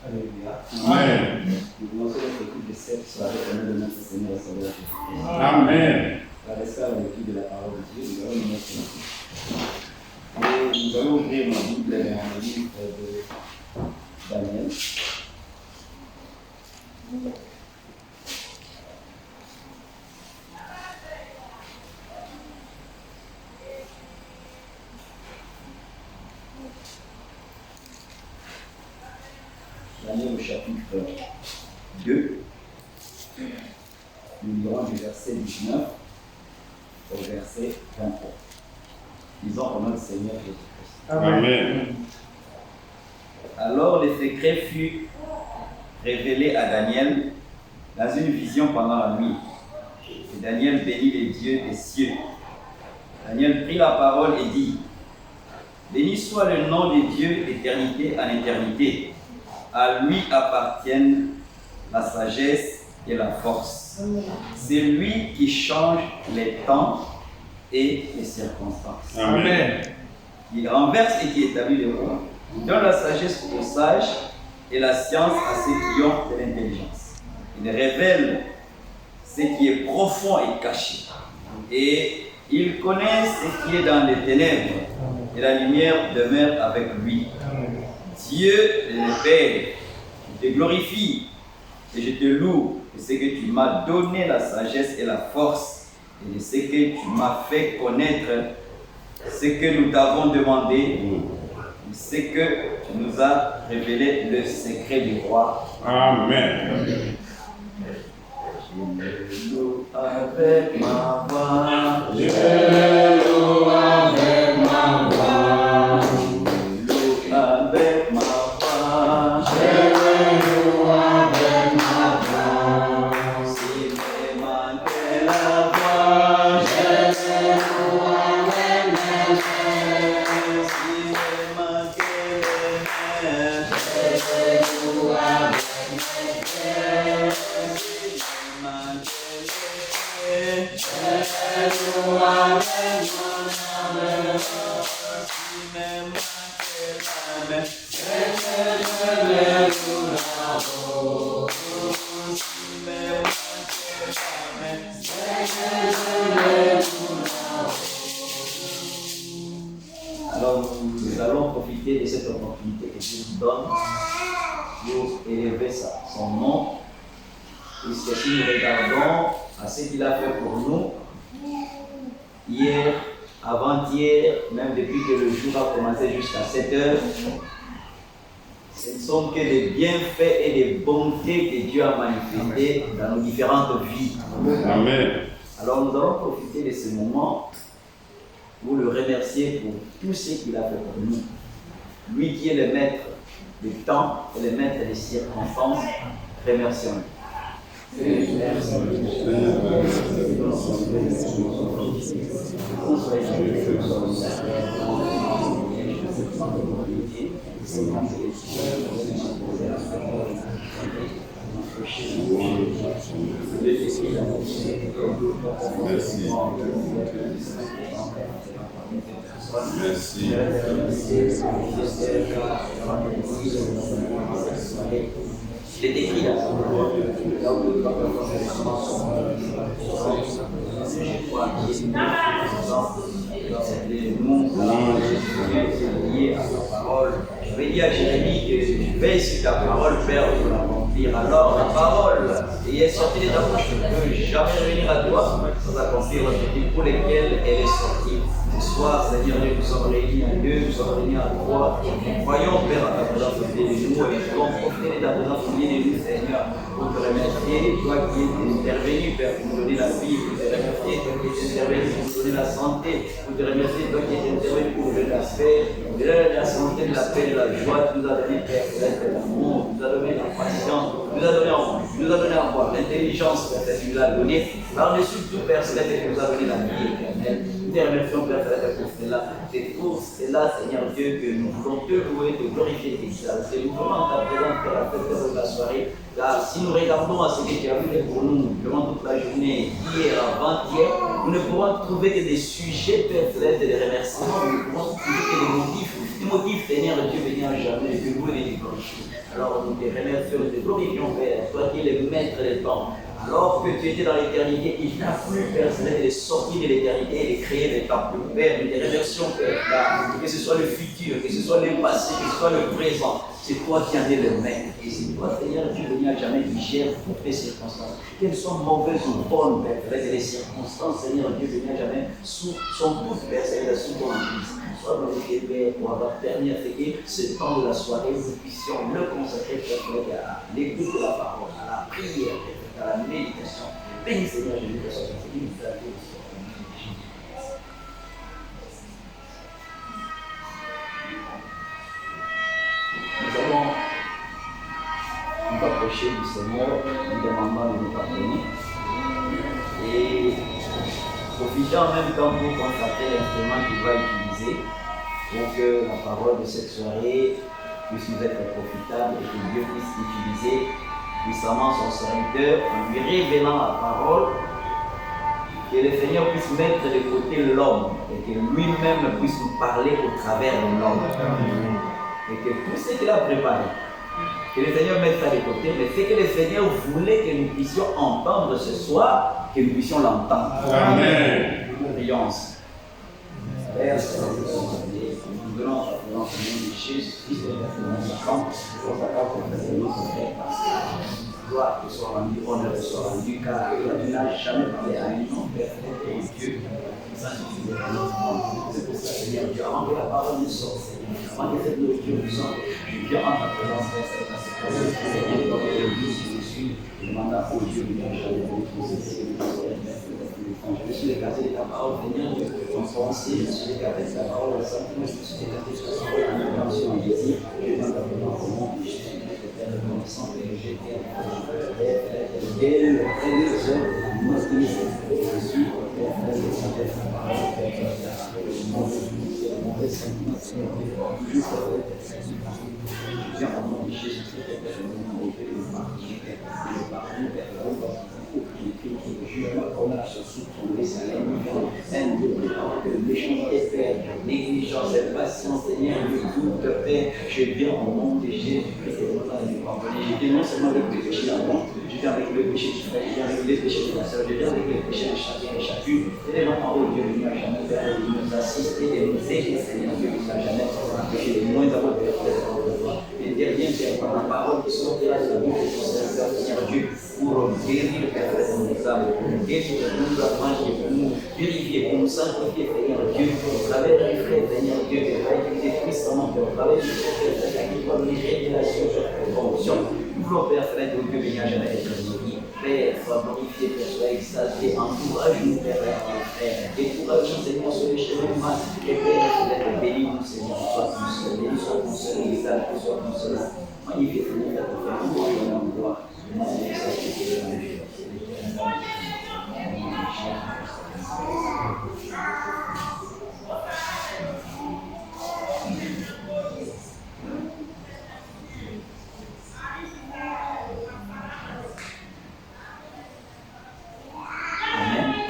Alléluia. Amen. Nous voulons que notre écoute de cette soirée au nom de notre Seigneur et Sauveur Jésus-Christ. Amen. La restera à l'étude de la parole de Dieu, nous allons nous mettre ici. Et nous allons ouvrir ma Bible dans le livre de Daniel. Daniel au chapitre 2. Nous lirons du verset 19 au verset 23. Lisons au nom du Seigneur Jésus-Christ. Amen. Alors le secret fut révélé à Daniel dans une vision pendant la nuit. Et Daniel bénit les dieux des cieux. Daniel prit la parole et dit: Béni soit le nom de Dieu d'éternité en éternité. À lui appartiennent la sagesse et la force. C'est lui qui change les temps et les circonstances. Amen. Il renverse et qui établit les rois. Il donne la sagesse aux sages et la science à ceux qui ont de l'intelligence. Il révèle ce qui est profond et caché. Et il connaît ce qui est dans les ténèbres. Et la lumière demeure avec lui. Dieu, le Père, je te glorifie et je te loue de ce que tu m'as donné la sagesse et la force et de ce que tu m'as fait connaître ce que nous t'avons demandé, et ce que tu nous as révélé le secret du roi. Amen. Je loue avec ma voix. Je loue avec ma voix. Je loue avec ma voix. Je loue avec ma voix. S'il me manquait la voix, je loue avec mes mains. S'il me manquait les mains, je loue avec mes pieds. S'il me manquait les pieds, je loue avec mon âme. S'il me manquait la main, je loue là-haut. S'il me manquait la main, je loue là-haut. Alors nous allons profiter de cette opportunité que Dieu nous donne pour élever son nom, puisque si nous regardons à ce qu'il a fait pour nous, hier, avant-hier, même depuis que le jour a commencé jusqu'à 7 heures, ce ne sont que des bienfaits et des bontés que Dieu a manifestés dans nos différentes vies. Amen. Alors nous allons profiter de ce moment pour le remercier pour tout ce qu'il a fait pour nous. Lui qui est le maître du temps et le maître des circonstances, remercions-le. Merci. Merci. Il est écrit là. C'est les mots liés à ta parole. Je vais dire à Jérémie que je veille sur ta parole, Père, pour l'accomplir. Alors, la parole est sortie de ta bouche, ne peut jamais venir à toi sans accomplir l'objectif pour lequel elle est sortie. Ce soir, Seigneur Dieu, nous sommes réunis à deux, nous sommes réunis à trois. Croyons, Père, à ta présence au milieu de nous et nous voulons profiter de ta présence au milieu de nous, Seigneur, pour te remercier. Toi qui es intervenu, Père, pour nous donner la vie, pour te remercier. Toi qui es intervenu pour nous donner la santé, pour te remercier. Toi qui es intervenu pour nous donner la paix, pour nous donner la santé, de la paix, de la joie. Tu nous as donné, Père, de l'amour, tu nous as donné la patience, tu nous as donné à voir l'intelligence, Père, que tu nous as donné. Par-dessus tout, Père, c'est que tu nous as donné la vie éternelle. te remercions, Père Céleste, pour cela. C'est pour cela, Seigneur Dieu, que nous voulons te louer, te glorifier, t'exalter. Nous voulons ta présence, Père, à cette heure de la soirée. Car si nous regardons à ce que tu as fait pour nous durant toute la journée, hier, avant-hier, nous ne pourrons trouver que des sujets, Père Céleste, et des remerciements. Nous ne pourrons trouver que des motifs, Seigneur Dieu, venir jamais, de louer et de glorifier. Alors nous te remercions, nous te glorifions, Père, toi qui es le maître des temps. Alors que tu étais dans l'éternité, il n'a plus personne de sortir de l'éternité et de créer des temps. Père, nous te remercions, Père, car que ce soit le futur, que ce soit le passé, que ce soit le présent, c'est toi qui en es le maître. Et c'est toi, Seigneur, Dieu venu à jamais qui gère toutes les circonstances. Qu'elles soient mauvaises ou bonnes, Père, les circonstances, Seigneur, Dieu venu à jamais sont toutes, Père, Seigneur, sous ton emprise. Sois glorifié, Père, pour avoir permis à ce que ce temps de la soirée, nous puissions le consacrer, Père, à l'écoute de la parole, à la prière, à la méditation. Béni Seigneur Jésus, que soit une flatté aussi. Nous allons nous approcher du Seigneur, nous demandant de nous pardonner et profiter en même temps pour consacrer l'instrument qu'il va utiliser pour que la parole de cette soirée puisse nous être profitable et que Dieu puisse utiliser puissamment son serviteur en lui révélant la parole, que le Seigneur puisse mettre de côté l'homme et que lui-même puisse nous parler au travers de l'homme. Et que tout ce qu'il a préparé, que le Seigneur mette ça de côté, mais ce que le Seigneur voulait que nous puissions entendre ce soir, que nous puissions l'entendre. Amen. Prions. Père, nous venons à la présence du nom de Jésus-Christ et de la gloire te soit rendue, honneur te soit rendu, car tu n'as jamais parlé à un homme, Père, Dieu. C'est pour ça, Seigneur Dieu, avant que la parole ne sorte, avant que cette nourriture nous sorte, je viens en ta présence, Père, Seigneur, dans le Dieu Jésus, je demande au Dieu de jamais je suis écarté de ta parole, Seigneur, en pensée, je suis écarté de ta parole, je suis écarté de ta parole, en intention, en désir, je demande ta présence au nom de Jésus. Sans péché, quelle négligence et patience, Seigneur, tout Père, je viens au nom de Jésus-Christ et je viens non seulement avec le péché d'avant, je viens avec le péché du frère, je viens avec les péchés de la sœur, je viens avec les péchés de chacun et chacune. Et les mamans, oh Dieu, nous n'a jamais fait de nous assister et nous aider, Seigneur Dieu, nous n'a jamais empêché de moins avoir de toi. Et derrière, Père, par la parole qui sortira de la bouche de ton serviteur, Seigneur Dieu, pour guérir, Père, de nos âmes, pour guérir de nous affranchir, pour nous purifier, pour nous sanctifier, Seigneur Dieu, au travers des frères, Seigneur Dieu, que tu as utilisé puissamment, au travers du frère, qui doit donner révélation sur ta corruption. Nous voulons, Père, Dieu, béni à jamais être glorifié. Père, sois glorifié, Père, sois exalté, encourage-nous, Père, décourage-nous, Seigneur, sur les chemins mal. Et Père, bénis-nous, Seigneur, sois ton seul, béni soit ton seul, exalté soit ton seul. Magnifique, Seigneur, ta fait en gloire.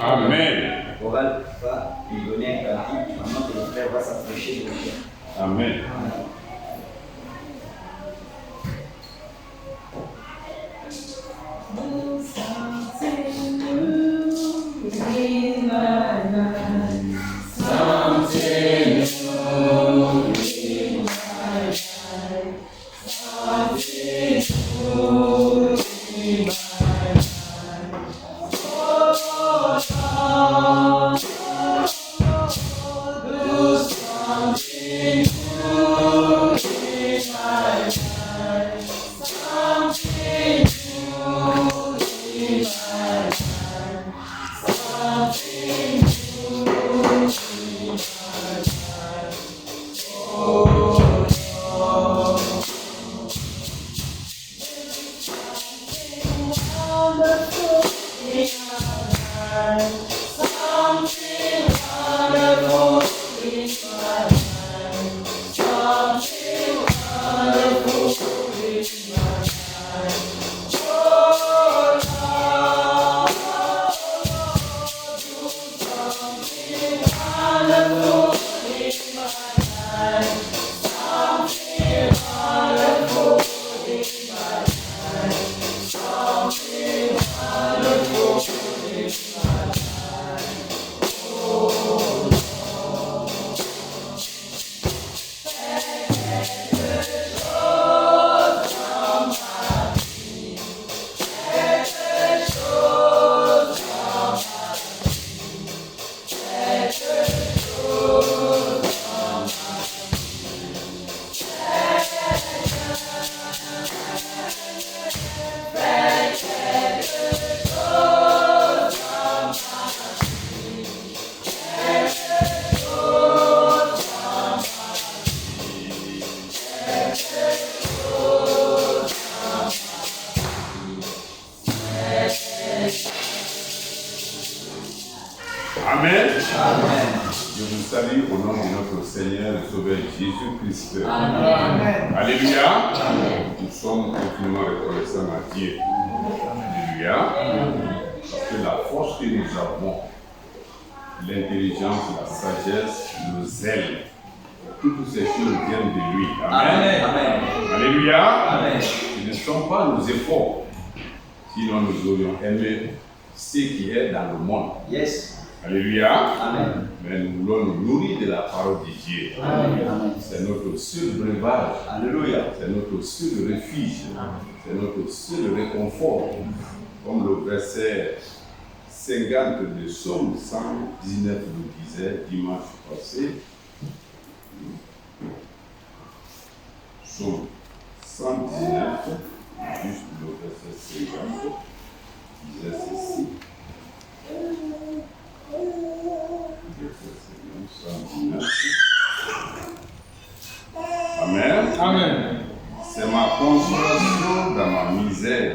Amen. La chorale va nous donner un cantique, maintenant que le frère va s'approcher de nous. Amen. salue au nom de notre Seigneur et Sauveur Jésus-Christ. Amen. Alléluia. Amen. Nous sommes infiniment reconnaissants à Dieu. Alléluia. Parce que la force que nous avons, l'intelligence, la sagesse, le zèle, toutes ces choses viennent de lui. Amen. Amen. Alléluia. Amen. Ce ne sont pas nos efforts. Sinon nous aurions aimé ce qui est dans le monde. Yes. Alléluia. Amen. Mais nous voulons nous nourrir de la parole de Dieu. Amen. C'est notre seul breuvage. Alléluia. C'est notre seul refuge. C'est notre seul réconfort. Comme le verset 50 de Psaume 119 nous disait dimanche passé. Psaume 119, juste le verset 50, disait ceci. Amen. Amen. C'est ma consolation dans ma misère,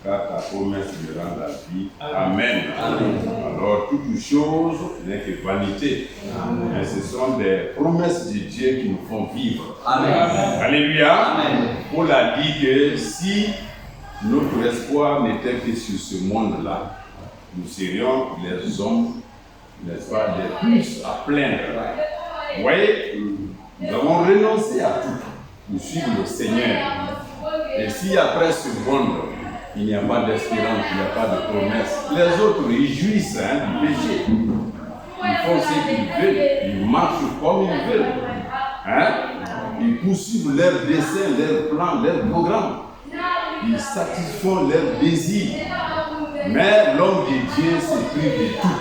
car ta promesse me rend la vie. Amen. Amen. Alors, toute chose n'est que vanité. Mais ce sont des promesses de Dieu qui nous font vivre. Amen. Alléluia. Amen. Paul a dit que si notre espoir n'était que sur ce monde-là, nous serions les hommes, n'est-ce pas, les plus à plaindre. Vous voyez, nous avons renoncé à tout pour suivre le Seigneur. Et si après ce monde, il n'y a pas d'espérance, il n'y a pas de promesse, les autres réjouissent du péché. Ils font ce qu'ils veulent, ils marchent comme ils veulent. Ils poursuivent leurs desseins, leurs plans, leurs programmes. Ils satisfont leurs désirs. Mais l'homme de Dieu se prive de tout.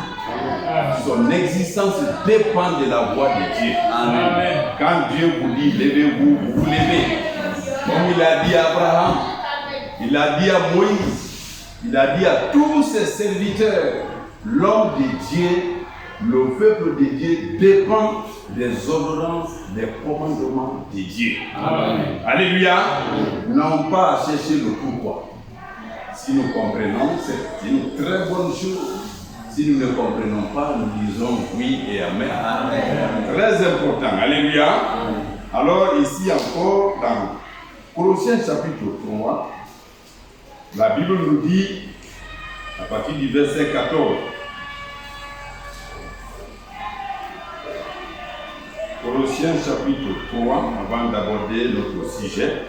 Son existence dépend de la voix de Dieu. Amen. Quand Dieu vous dit levez-vous, vous vous levez. Comme il a dit à Abraham, il a dit à Moïse, il a dit à tous ses serviteurs, l'homme de Dieu, le peuple de Dieu dépend des ordonnances, des commandements de Dieu. Amen. Alléluia. Nous n'avons pas à chercher le pourquoi. Si nous comprenons, c'est une très bonne chose. Si nous ne comprenons pas, nous disons oui et amen. Amen. Très important. Alléluia. Alors ici encore, dans Colossiens chapitre 3, la Bible nous dit, à partir du verset 14, Colossiens chapitre 3, avant d'aborder notre sujet,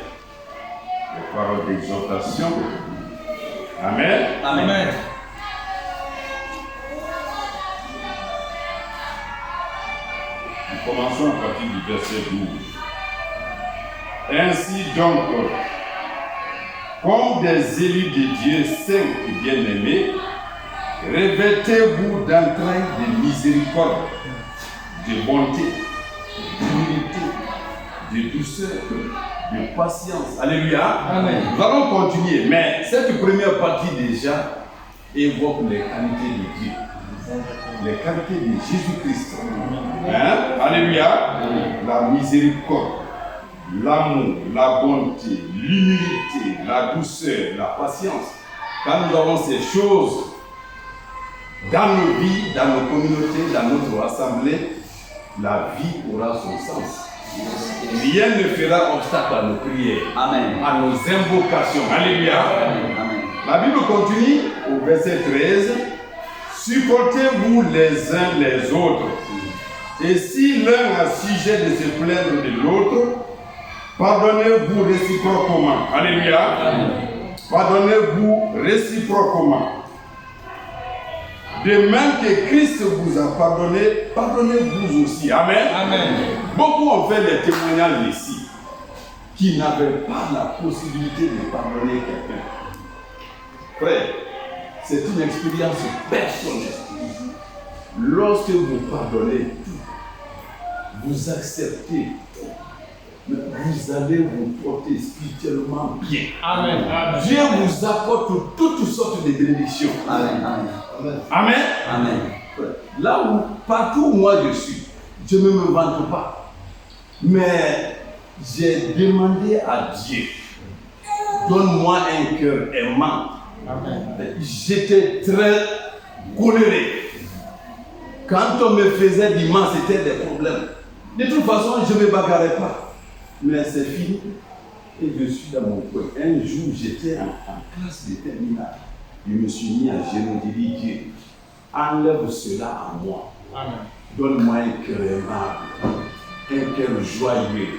les paroles d'exhortation. Amen. Amen. Nous commençons à partir du verset 12. Ainsi donc, comme des élus de Dieu saints et bien-aimés, revêtez-vous d'entrailles de miséricorde, de bonté, d'humilité, de douceur, de patience. Alléluia. Amen. Nous allons continuer, mais cette première partie déjà évoque les qualités de Dieu. Les qualités de Jésus-Christ. Alléluia. La miséricorde, l'amour, la bonté, l'humilité, la douceur, la patience. Quand nous avons ces choses dans nos vies, dans nos communautés, dans notre assemblée, la vie aura son sens. Rien ne fera obstacle à nos prières, Amen. à nos invocations. Alléluia. Amen. La Bible continue au verset 13. Supportez-vous les uns les autres. Et si l'un a sujet de se plaindre de l'autre, pardonnez-vous réciproquement. Alléluia. Pardonnez-vous réciproquement. De même que Christ vous a pardonné, pardonnez-vous aussi. Amen. Amen. Beaucoup ont fait des témoignages ici qui n'avaient pas la possibilité de pardonner quelqu'un. Frère, c'est une expérience personnelle. Lorsque vous pardonnez tout, vous acceptez tout, vous allez vous porter spirituellement bien. Amen. Amen. Dieu vous apporte toutes sortes de bénédictions. Amen. Amen. Amen. Là où, partout où moi je suis, je ne me vante pas. Mais j'ai demandé à Dieu, donne-moi un cœur aimant. Amen. J'étais très coléré. Quand on me faisait du mal, c'était des problèmes. De toute façon, je ne me bagarrais pas. Mais c'est fini. Et je suis dans mon coin. Un jour, j'étais en classe de terminale. Je me suis mis à genoux. J'ai dit, Dieu, enlève cela à moi. Amen. Donne-moi un cœur aimable, un cœur joyeux,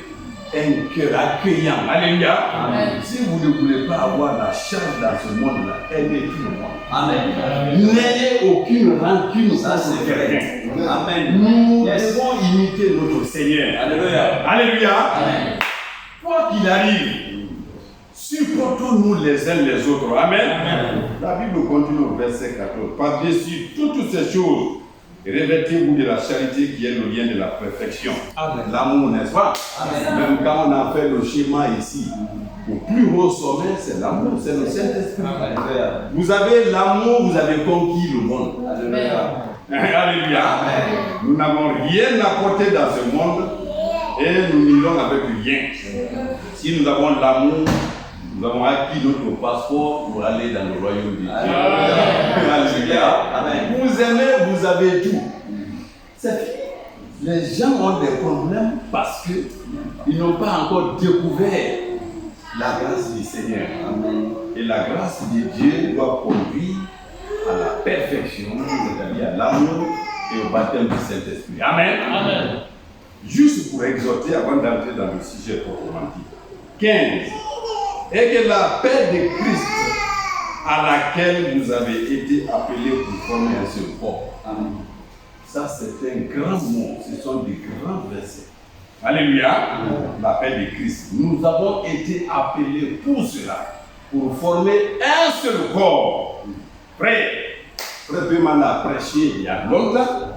un cœur accueillant. Alléluia. Amen. Si vous ne voulez pas avoir la charge dans ce monde-là, aimez tout le monde. Amen. N'ayez aucune rancune Ça, contre c'est vrai. quelqu'un. Amen. Nous Yes. devons imiter notre Seigneur. Alléluia. Alléluia. Amen. Quoi qu'il arrive, supportons-nous les uns les autres. Amen. Amen. La Bible continue au verset 14. Par-dessus toutes ces choses, revêtez-vous de la charité qui est le lien de la perfection. Amen. L'amour, n'est-ce pas? Amen. Même quand on a fait le schéma ici, au plus haut sommet, c'est l'amour, c'est le Saint-Esprit. Alléluia. Vous avez l'amour, vous avez conquis le monde. Alléluia. Alléluia. Amen. Nous n'avons rien apporté dans ce monde et nous n'irons avec rien. Si nous avons l'amour, nous avons acquis notre passeport pour aller dans le royaume de Dieu. Alléluia. Amen. Vous aimez, vous avez tout. C'est fini. Les gens ont des problèmes parce qu'ils n'ont pas encore découvert la grâce du Seigneur. Amen. Et la grâce de Dieu doit conduire à la perfection, c'est-à-dire à l'amour et au baptême du Saint-Esprit. Amen. Amen. Juste pour exhorter avant d'entrer dans le sujet proprement dit. 15. Et que la paix de Christ à laquelle vous avez été appelés pour former un seul corps. Amen. Ça, c'est un grand mot. Ce sont des grands versets. Alléluia. La paix de Christ. Nous avons été appelés pour cela, pour former un seul corps. Frère Péman a prêché il y a longtemps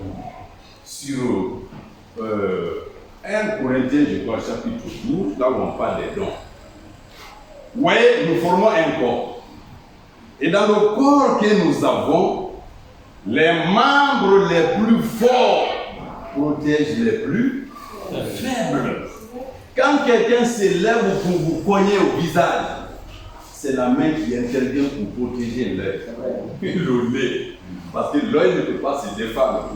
sur 1 Corinthiens, je crois, chapitre 12, là où on parle des dons. Vous voyez, nous formons un corps. Et dans le corps que nous avons, les membres les plus forts protègent les plus faibles. Quand quelqu'un s'élève pour vous cogner au visage, c'est la main qui intervient pour protéger l'œil. Le nez. Parce que l'œil ne peut pas se défendre.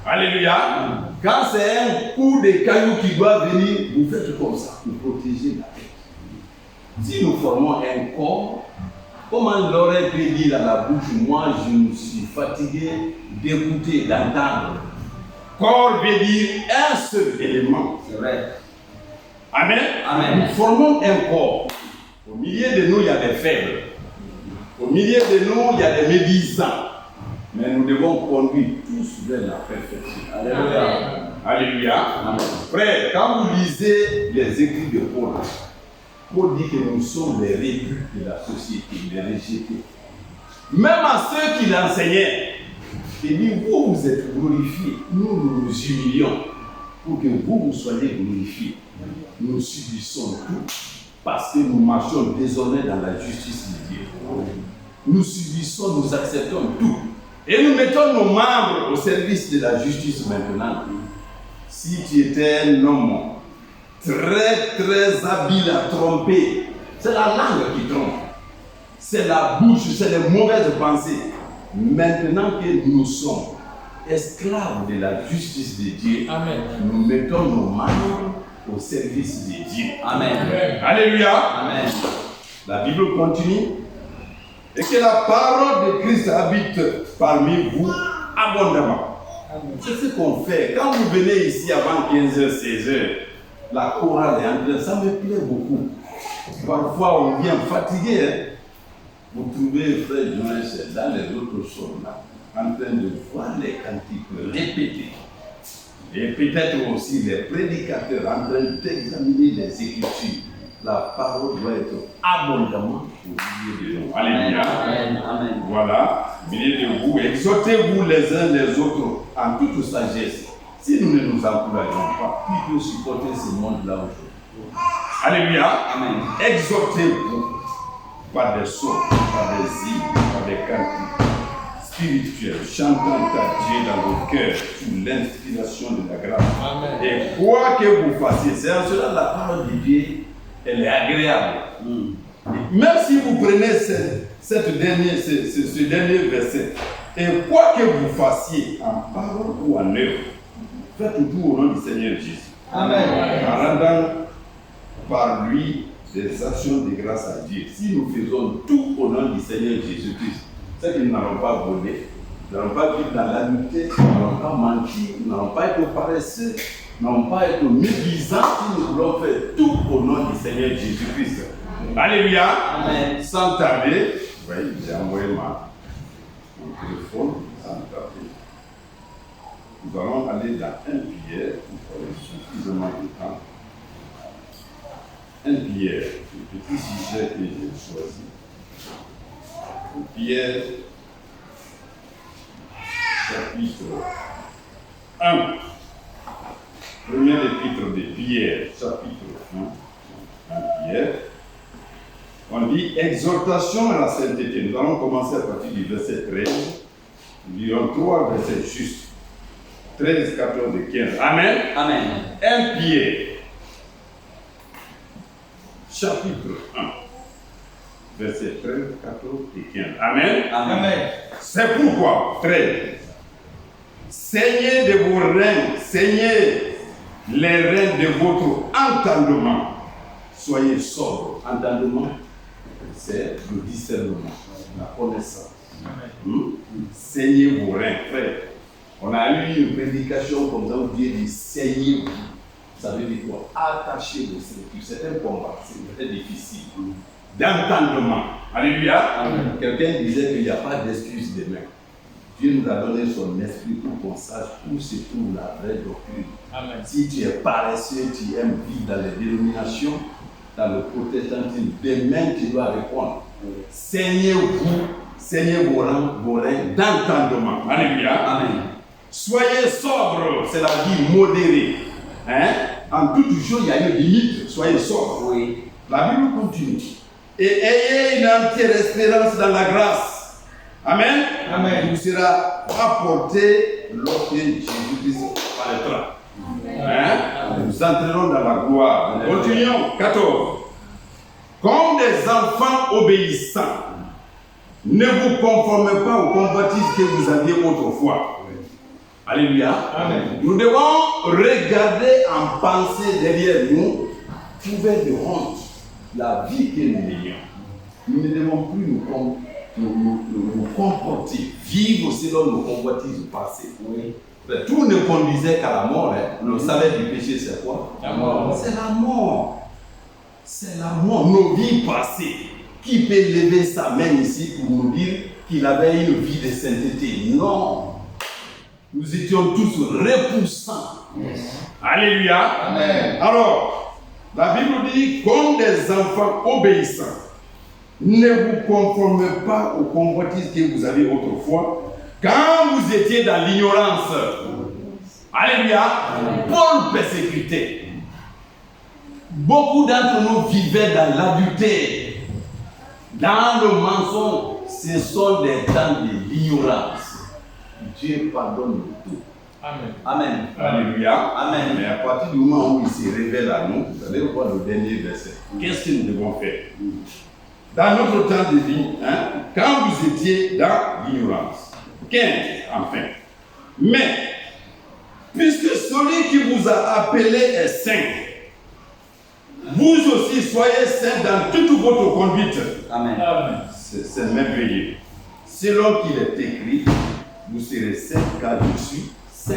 Alléluia. Quand c'est un coup de caillou qui doit venir, vous faites comme ça pour protéger la tête. Si nous formons un corps, comment l'aurait pu dire à la bouche, moi je me suis fatigué d'écouter, d'entendre. Corps veut dire un seul élément. C'est vrai. Amen. Amen. Nous formons un corps. Au milieu de nous, il y a des faibles. Au milieu de nous, il y a des médisants. Mais nous devons conduire tous vers la perfection. Alléluia. Alléluia. Amen. Frère, quand vous lisez les écrits de Paul, Paul dit que nous sommes les réduits de la société, les rejetés. Même à ceux qui l'enseignaient, il dit, vous, vous êtes glorifiés, nous nous humilions pour que vous soyez glorifiés. Nous subissons tout parce que nous marchons désormais dans la justice de Dieu. Nous subissons, nous acceptons tout. Et nous mettons nos membres au service de la justice maintenant. Si tu étais un homme très habile à tromper, c'est la langue qui trompe. C'est la bouche, c'est les mauvaises pensées. Maintenant que nous sommes esclaves de la justice de Dieu, Amen. nous mettons nos membres au service de Dieu. Amen. Alléluia. Amen. La Bible continue. Et que la parole de Christ habite parmi vous abondamment. C'est ce qu'on fait. Quand vous venez ici avant 15h, 16h, la chorale est en train, ça me plaît beaucoup. Parfois, on vient fatigué. Hein? Vous trouvez Frère Joël dans les autres chambres là, en train de voir les cantiques répétés. Et peut-être aussi les prédicateurs en train d'examiner les Écritures. La parole doit être abondamment au milieu de nous. Alléluia. Amen. Amen. Voilà, au milieu de vous, exhortez-vous les uns les autres en toute sagesse. Si nous ne nous encourageons pas, qui peut supporter ce monde-là aujourd'hui? Alléluia. Amen. Exhortez-vous par des sons, par des hymnes, par des cantiques spirituels, chantant à Dieu dans vos cœurs sous l'inspiration de la grâce. Amen. Et quoi que vous fassiez, c'est en cela la parole de Dieu, elle est agréable. Même si vous prenez ce dernier verset, Et quoi que vous fassiez, en parole ou en œuvre, faites tout au nom du Seigneur Jésus. Amen. En rendant par lui des actions de grâce à Dieu. Si nous faisons tout au nom du Seigneur Jésus-Christ, c'est que nous n'allons pas voler, nous n'allons pas vivre dans la nudité, nous n'allons pas mentir, nous n'allons pas être paresseux, nous n'allons pas être médisants si nous voulons faire tout au nom du Seigneur Jésus-Christ. Alléluia. Amen. Sans tarder, oui, j'ai envoyé mon téléphone, sans tarder. Nous allons aller dans 1 Pierre, pour avoir suffisamment de temps. 1 Pierre, le petit sujet que j'ai choisi. Pierre, chapitre 1. Premier épître de Pierre, chapitre 1. 1 Pierre. On dit exhortation à la sainteté. Nous allons commencer à partir du verset 13. Nous lirons 3 versets justes. 13, 14 et 15. Amen. Amen. 1 Pierre, chapitre 1, versets 13, 14 et 15. Amen. Amen. C'est pourquoi, 13, saignez de vos reins, saignez les reins de votre entendement. Soyez sobres. Entendement, c'est le discernement, la connaissance. Saignez vos reins, frère. On a eu une prédication comme ça où Dieu dit saignez-vous. Ça veut dire quoi? Attachez vos ceintures. C'est un combat, c'est très difficile. D'entendement. Alléluia. Amen. Quelqu'un disait qu'il n'y a pas d'excuse demain. Dieu nous a donné son esprit pour qu'on sache où se trouve la vraie doctrine. Amen. Si tu es paresseux, tu aimes vivre dans les dénominations, dans le protestantisme, demain tu dois répondre. Saignez-vous, saignez vos reins d'entendement. Alléluia. Amen. Soyez sobres, c'est la vie modérée. Hein? En toute chose, il y a une limite. Soyez sobres. Oui. La Bible continue. Et ayez une entière espérance dans la grâce. Amen. Amen. Il vous sera apporté lorsque Jésus-Christ paraîtra. Hein? Nous entrerons dans la gloire. Nous continuons. 14. Comme des enfants obéissants, ne vous conformez pas au convoitises que vous aviez autrefois. Alléluia. Amen. Nous devons regarder en pensée derrière nous, couverts de honte, la vie que nous ayons. Nous ne devons plus nous comporter, vivre selon nos convoitises passées. Oui. Tout ne conduisait qu'à la mort. Hein. Le salaire du péché, c'est quoi? La mort. C'est la mort. C'est la mort. Nos vies passées. Qui peut lever sa main ici pour nous dire qu'il avait une vie de sainteté? Non. Nous étions tous repoussants. Yes. Alléluia. Amen. Alors, la Bible dit, comme des enfants obéissants, ne vous conformez pas aux convoitises que vous avez autrefois, quand vous étiez dans l'ignorance. Alléluia. Amen. Paul persécutait. Beaucoup d'entre nous vivaient dans l'adultère, dans le mensonge. Ce sont des temps de l'ignorance. Dieu pardonne tout. Amen. Amen. Alléluia. Amen. Mais à partir du moment où il se révèle à nous, vous allez voir le dernier verset. Qu'est-ce que nous devons faire? Dans notre temps de vie, hein, quand vous étiez dans l'ignorance. 15, enfin. Mais, puisque celui qui vous a appelé est saint, vous aussi soyez saints dans toute votre conduite. Amen. Amen. C'est merveilleux. Selon qu'il est écrit, vous serez saints car je suis saint.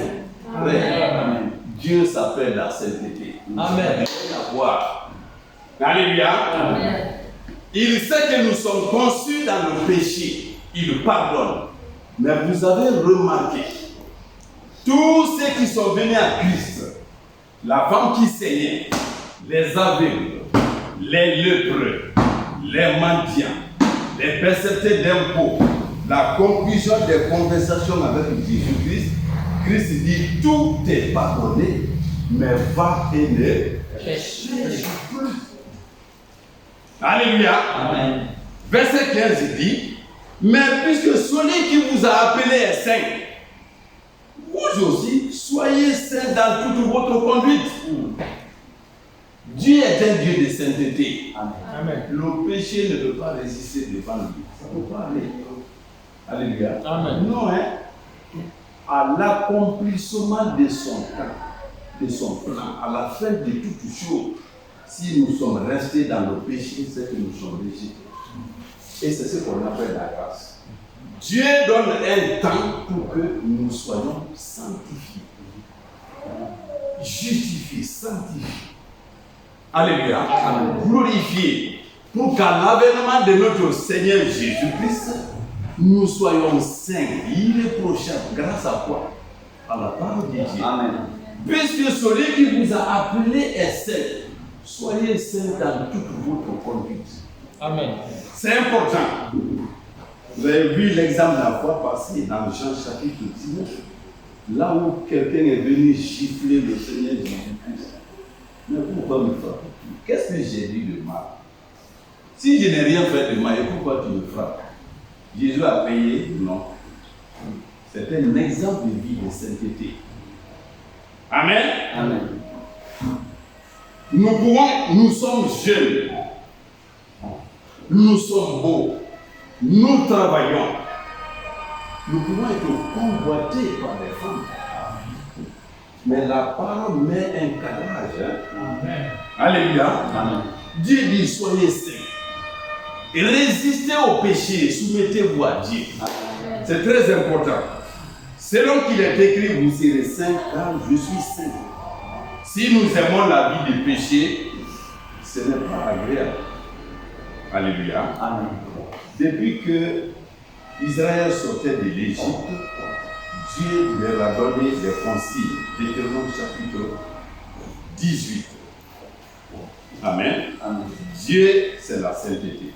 Amen. Dieu s'appelle la sainteté. Amen. Alléluia. Amen. Il sait que nous sommes conçus dans le péché. Il pardonne. Mais vous avez remarqué, tous ceux qui sont venus à Christ, la femme qui saignait, les aveugles, les lépreux, les mendiants, les percepteurs d'impôts, la conclusion des conversations avec Jésus-Christ, Christ dit, tout est pardonné, mais va et ne pêche plus. Alléluia. Amen. Verset 15 dit, mais puisque celui qui vous a appelé est saint, vous aussi soyez saints dans toute votre conduite. Dieu est un Dieu de sainteté. Amen. Le péché ne peut pas résister devant lui. Ça ne peut pas aller. Alléluia. Amen. Non, hein. À l'accomplissement de son temps, de son plan, à la fin de toutes choses, si nous sommes restés dans le péché, c'est que nous sommes rejetés. Et c'est ce qu'on appelle la grâce. Dieu donne un temps pour que nous soyons sanctifiés, justifiés, sanctifiés. Alléluia. Amen. Glorifiés. Pour qu'à l'avènement de notre Seigneur Jésus-Christ, nous soyons saints, irréprochables. Grâce à quoi? À la parole de Dieu. Amen. Puisque celui qui vous a appelé est saint, soyez saints dans toute votre conduite. Amen. C'est important. Vous avez vu l'exemple la fois passée dans Jean chapitre 19, là où quelqu'un est venu gifler le Seigneur Jésus-Christ. Mais pourquoi me frapper? Qu'est-ce que j'ai dit de mal? Si je n'ai rien fait de mal, pourquoi tu me frappes? Jésus a payé? Non. C'est un exemple de vie de sainteté. Amen. Amen. Nous sommes jeunes. Nous sommes beaux. Nous travaillons. Nous pouvons être convoités par des femmes. Mais la parole met un cadrage. Amen. Alléluia. Amen. Dieu dit, soyez saints. Et résistez au péché, soumettez-vous à Dieu. C'est très important. Selon qu'il est écrit, vous serez saints car je suis saint. Si nous aimons la vie du péché, ce n'est pas agréable. Alléluia. Amen. Depuis que Israël sortait de l'Égypte, Dieu leur a donné des consignes. Deutéronome chapitre 18. Amen. Amen. Dieu, c'est la sainteté.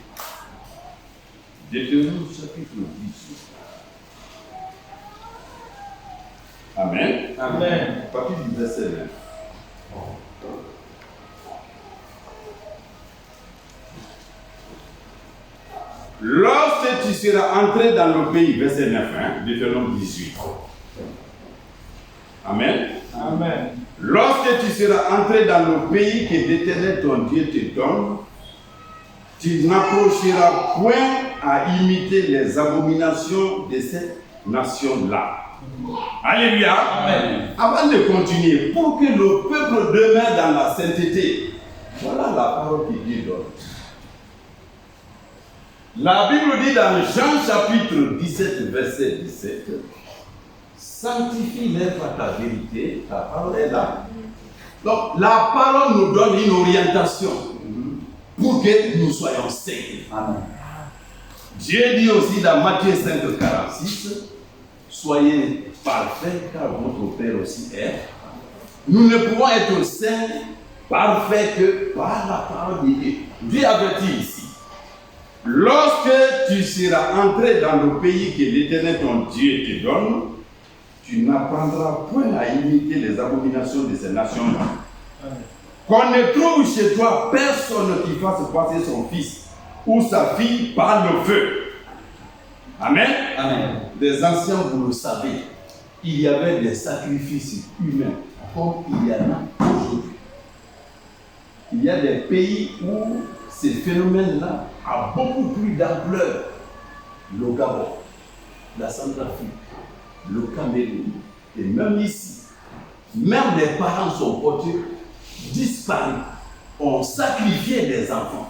Deutéronome chapitre 18. Amen. Amen. À partir du verset 9. Lorsque tu seras entré dans le pays, verset 9, Deutéronome 18. Amen. Amen. Lorsque tu seras entré dans le pays que l'Éternel ton Dieu te donne, tu n'approcheras point à imiter les abominations de cette nation-là. Alléluia. Amen. Avant de continuer, pour que le peuple demeure dans la sainteté, voilà la parole que Dieu donne. La Bible dit dans Jean chapitre 17, verset 17, sanctifie-les par ta vérité, ta parole est là. Donc la parole nous donne une orientation pour que nous soyons saints. Amen. Dieu dit aussi dans Matthieu 5, 46, soyez parfaits car votre Père aussi est. Nous ne pouvons être saints, parfaits que par la parole de Dieu. Dieu avertit ici. Lorsque tu seras entré dans le pays que l'Éternel ton Dieu te donne, tu n'apprendras point à imiter les abominations de ces nations-là. Qu'on ne trouve chez toi personne qui fasse passer son fils ou sa fille par le feu. Amen. Amen. Les anciens, vous le savez, il y avait des sacrifices humains comme il y en a aujourd'hui. Il y a des pays où ces phénomènes-là ont beaucoup plus d'ampleur. Le Gabon, la Centrafrique, le Cameroun, et même ici, même les parents sont portés, disparus, ont sacrifié des enfants.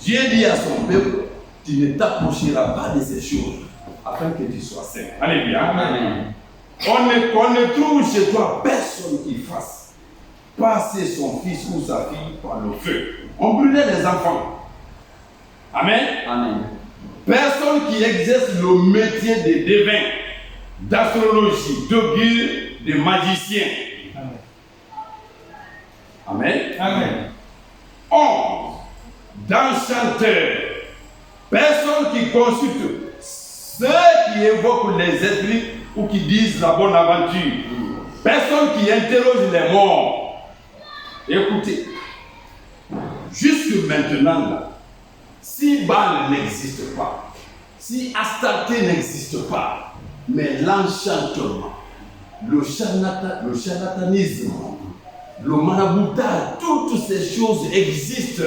Dieu dit à son peuple, tu ne t'approcheras pas de ces choses, afin que tu sois saint. Alléluia. Amen. On ne trouve chez toi personne qui fasse passer son fils ou sa fille par le feu. On brûlait les enfants. Amen. Amen. Personne qui exerce le métier de devin, d'astrologie, d'augure, de magicien. Amen. Amen. Homme, d'enchanteur, personne qui consulte ceux qui évoquent les esprits ou qui disent la bonne aventure, personne qui interroge les morts. Écoutez, jusque maintenant, là, si Baal n'existe pas, si Astarté n'existe pas, mais l'enchantement, le charlatanisme, le maraboutage, toutes ces choses existent.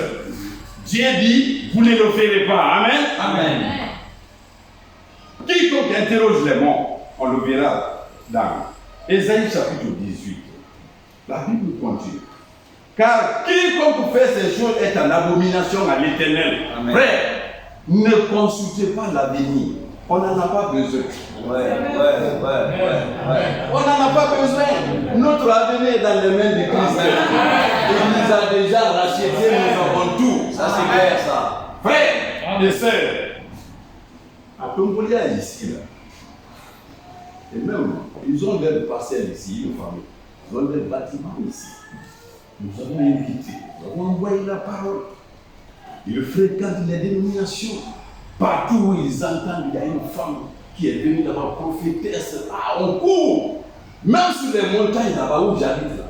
Dieu dit, vous ne le ferez pas. Amen. Amen. quiconque interroge les morts, on le verra dans Ésaïe chapitre 18. La Bible continue. Car quiconque fait ces choses est en abomination à l'Éternel. Frère, ne consultez pas l'avenir. On n'en a pas besoin. On n'en a pas besoin. Notre avenir est dans les mains de Christ. Il nous a déjà racheté, nous avons tout. Ça c'est clair ça. Frère et sœurs, à Tombolia ici, là, et même, ils ont des parcelles ici, une famille. Ils ont des bâtiments ici. Nous avons invité, nous avons envoyé la parole. Ils fréquentent les dénominations. Partout où ils entendent, il y a une femme qui est venue d'abord prophétesse. Ah, on court. Même sur les montagnes là-bas où j'habite là.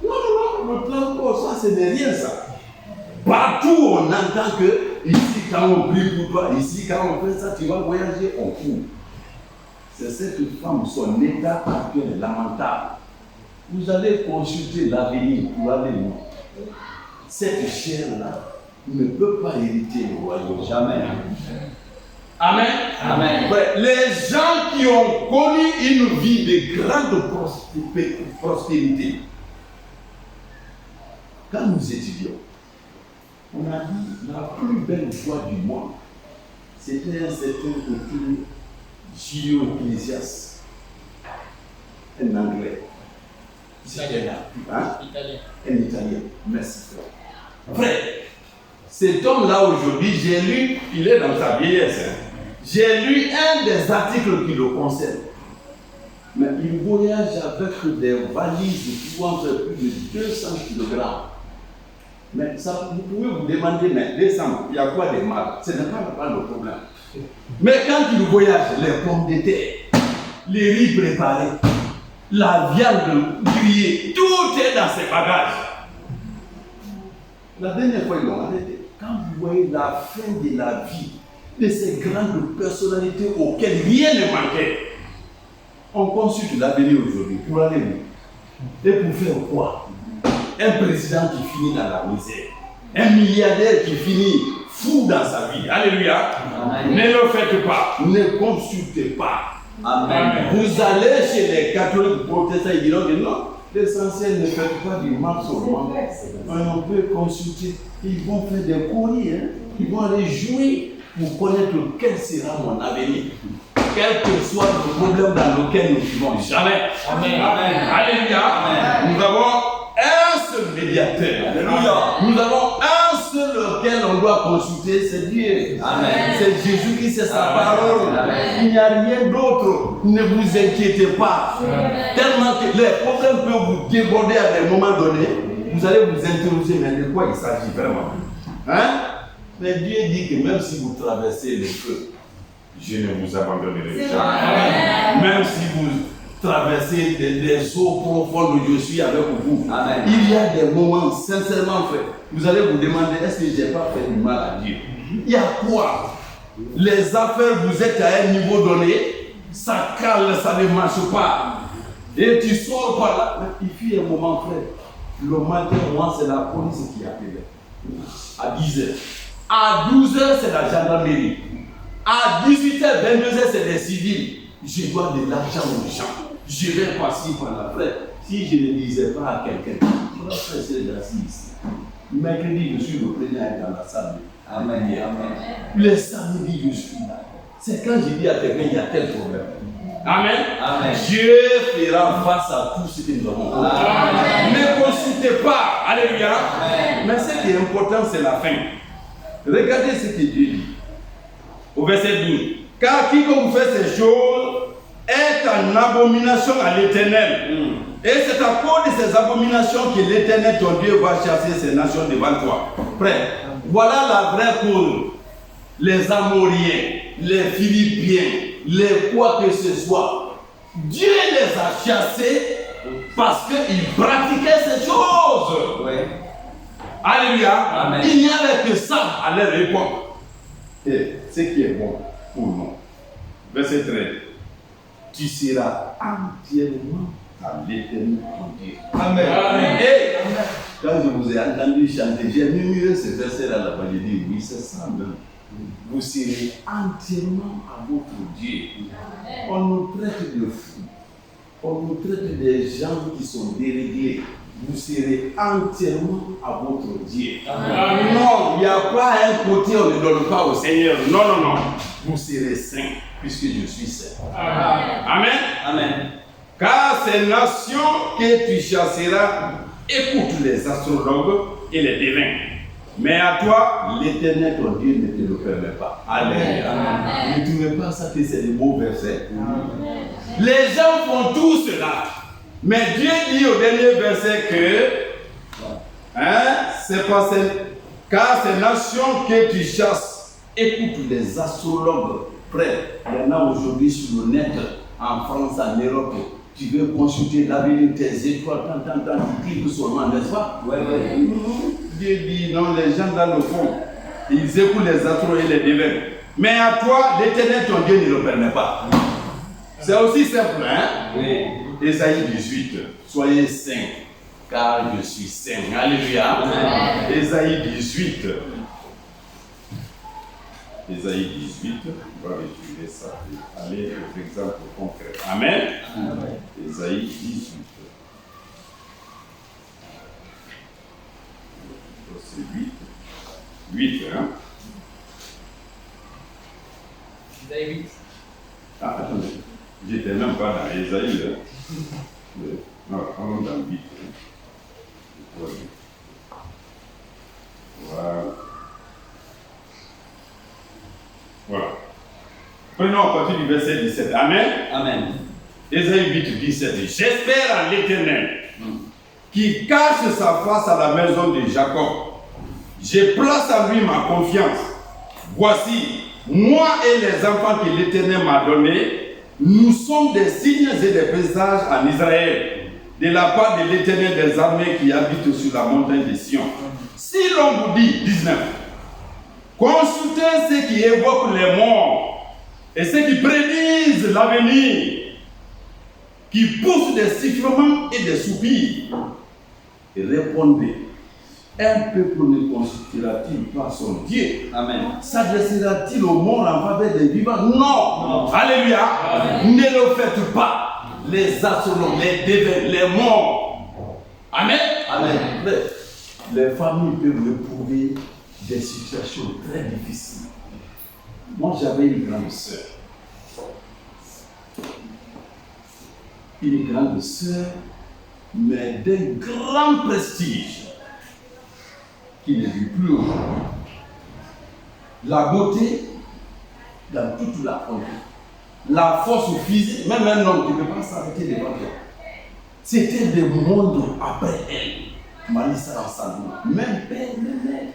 Non, le transport, ça, ce n'est rien ça. Partout on entend que ici, quand on prie pour toi, ici, quand on fait ça, tu vas voyager, on court. C'est cette femme, son état actuel est lamentable. Vous allez consulter l'avenir pour aller loin. Cette chair-là ne peut pas hériter le royaume. Jamais. Amen. Amen. Les gens qui ont connu une vie de grande prospérité, quand nous étudions, on a dit la plus belle voie du monde, c'était un certain auteur Gilio Ecclésias, un anglais. Italien. Un italien. Merci frère. Frère, cet homme-là aujourd'hui, j'ai lu, il est dans sa vieillesse. J'ai lu un des articles qui le concerne. Mais il voyage avec des valises qui vont faire plus de 200 kg. Mais ça, vous pouvez vous demander, mais descendre, il y a quoi de mal? Ce n'est pas le problème. Mais quand il voyage, les pommes de terre, les riz préparés, la viande grillée, tout est dans ses bagages. La dernière fois, ils l'ont arrêté. Quand vous voyez la fin de la vie de ces grandes personnalités auxquelles rien ne manquait, on consulte l'avenir aujourd'hui pour aller où? Et pour faire quoi? Un président qui finit dans la misère, un milliardaire qui finit fou dans sa vie. Alléluia. Amen. Ne le faites pas. Ne consultez pas. Amen. Vous allez chez les catholiques protestants, ils diront que non, l'essentiel ne fait pas du mal seulement. On peut consulter. Ils vont faire des courriers, hein. Ils vont aller jouer pour connaître quel sera mon avenir. Quel que soit le problème dans lequel nous vivons. Jamais. Amen. Amen. Alléluia. Amen. Nous avons un seul médiateur. Alléluia. Nous avons un seul auquel on doit consulter, c'est Dieu. Amen. C'est Jésus qui c'est sa parole. Amen. Il n'y a rien d'autre. Ne vous inquiétez pas. Amen. Tellement que les problèmes peuvent vous déborder à des moments donnés. Vous allez vous interroger, mais de quoi il s'agit vraiment? Hein? Mais Dieu dit que même si vous traversez le feu, je ne vous abandonnerai jamais. Même si vous traversez des eaux profondes, je suis avec vous. Amen. Il y a des moments, sincèrement frère, vous allez vous demander, est-ce que je n'ai pas fait du mal à Dieu? Il y a quoi? Les affaires, vous êtes à un niveau donné, ça cale, ça ne marche pas. Et tu sors par là. Mais il fut un moment, frère. Le matin, moi, c'est la police qui appelait. À 10h. À 12h, c'est la gendarmerie. À 18h, 22h, c'est des civils. Je dois de l'argent aux gens. Je vais passer par la frère. Si je ne disais pas à quelqu'un, mon frère, c'est assis ici. Mercredi, je suis le premier à être dans la salle. Amen. Amen. Le samedi, je suis là. C'est quand je dis à quelqu'un, il y a tel problème. Amen. Amen. Dieu fera face à tout ce que nous avons. Amen. Ne consultez pas. Alléluia. Amen. Mais ce qui est important, c'est la fin. Regardez ce que Dieu dit. Au verset 12. Car quiconque fait ces choses est en abomination à l'Éternel. Et c'est à cause de ces abominations que l'Éternel, ton Dieu, va chasser ces nations devant toi. Frère, voilà la vraie cause. Les Amoriens, les Philippiens, les quoi que ce soit. Dieu les a chassés parce qu'ils pratiquaient ces choses. Oui. Alléluia. Amen. Il n'y avait que ça à leur époque. Et ce qui est bon pour nous. Verset 13. Tu seras entièrement à l'Éternel ton Dieu. Amen. Amen. Et quand je vous ai entendu chanter, j'ai murmuré ce verset-là là-bas, j'ai dit oui, c'est ça même. Vous serez entièrement à votre Dieu. On nous traite de fous. On nous traite des gens qui sont déréglés. Vous serez entièrement à votre Dieu. Amen. Non, il n'y a pas un côté on ne donne pas au Seigneur. Non, non, non. Vous serez saints, puisque je suis saint. Amen. Amen. Amen. Car ces nations que tu chasseras écoutent les astrologues et les devins. Mais à toi, l'Éternel, ton Dieu, ne te le permet pas. Alléluia. Vous ne trouvez pas ça que c'est des beaux versets? Les gens font tout cela. Mais Dieu dit au dernier verset que, c'est pas car ces nations que tu chasses écoutent les astrologues. Frère, il y en a aujourd'hui sur le net, en France, en Europe. Tu veux consulter l'avenir, tes étoiles, tu cliques seulement, n'est-ce pas? Ouais. Dieu dit non, les gens dans le fond, ils écoutent les astros et les devins. Mais à toi, l'Éternel, ton Dieu, ne le permet pas. C'est aussi simple, hein? Oui. Ésaïe 18, soyez saints, car je suis saint. Alléluia. Amen. Ésaïe 18. Ésaïe 18, on va étudier ça et aller aux exemples concrets. Amen. Amen. Ésaïe 18. C'est 8. 8, hein? Ésaïe 8. Ah, attendez. J'étais même pas dans Ésaïe. Non, allons dans 8. Voilà. Voilà. Prenons à partir du verset 17. Amen. Amen. Ésaïe 8, 17. J'espère en l'Éternel qui cache sa face à la maison de Jacob. Je place en lui ma confiance. Voici, moi et les enfants que l'Éternel m'a donnés, nous sommes des signes et des présages en Israël, de la part de l'Éternel des armées qui habite sur la montagne de Sion. Si l'on vous dit, 19, consultez ceux qui évoquent les morts et ceux qui prédisent l'avenir, qui poussent des sifflements et des soupirs, et répondez, un peuple ne consultera-t-il pas son Dieu? Amen. S'adressera-t-il aux morts en faveur des vivants? Non. Alléluia. Amen. Ne le faites pas. Les astrologues, les devins, les morts. Amen. Amen. Les familles peuvent éprouver des situations très difficiles. Moi, j'avais une grande sœur. Une grande sœur, mais d'un grand prestige, qui ne vit plus aujourd'hui. La beauté dans toute la forme. La force physique, même un homme qui ne peut pas s'arrêter devant toi. C'était des mondes après elle. Malissa Rassalou, même père, même mère.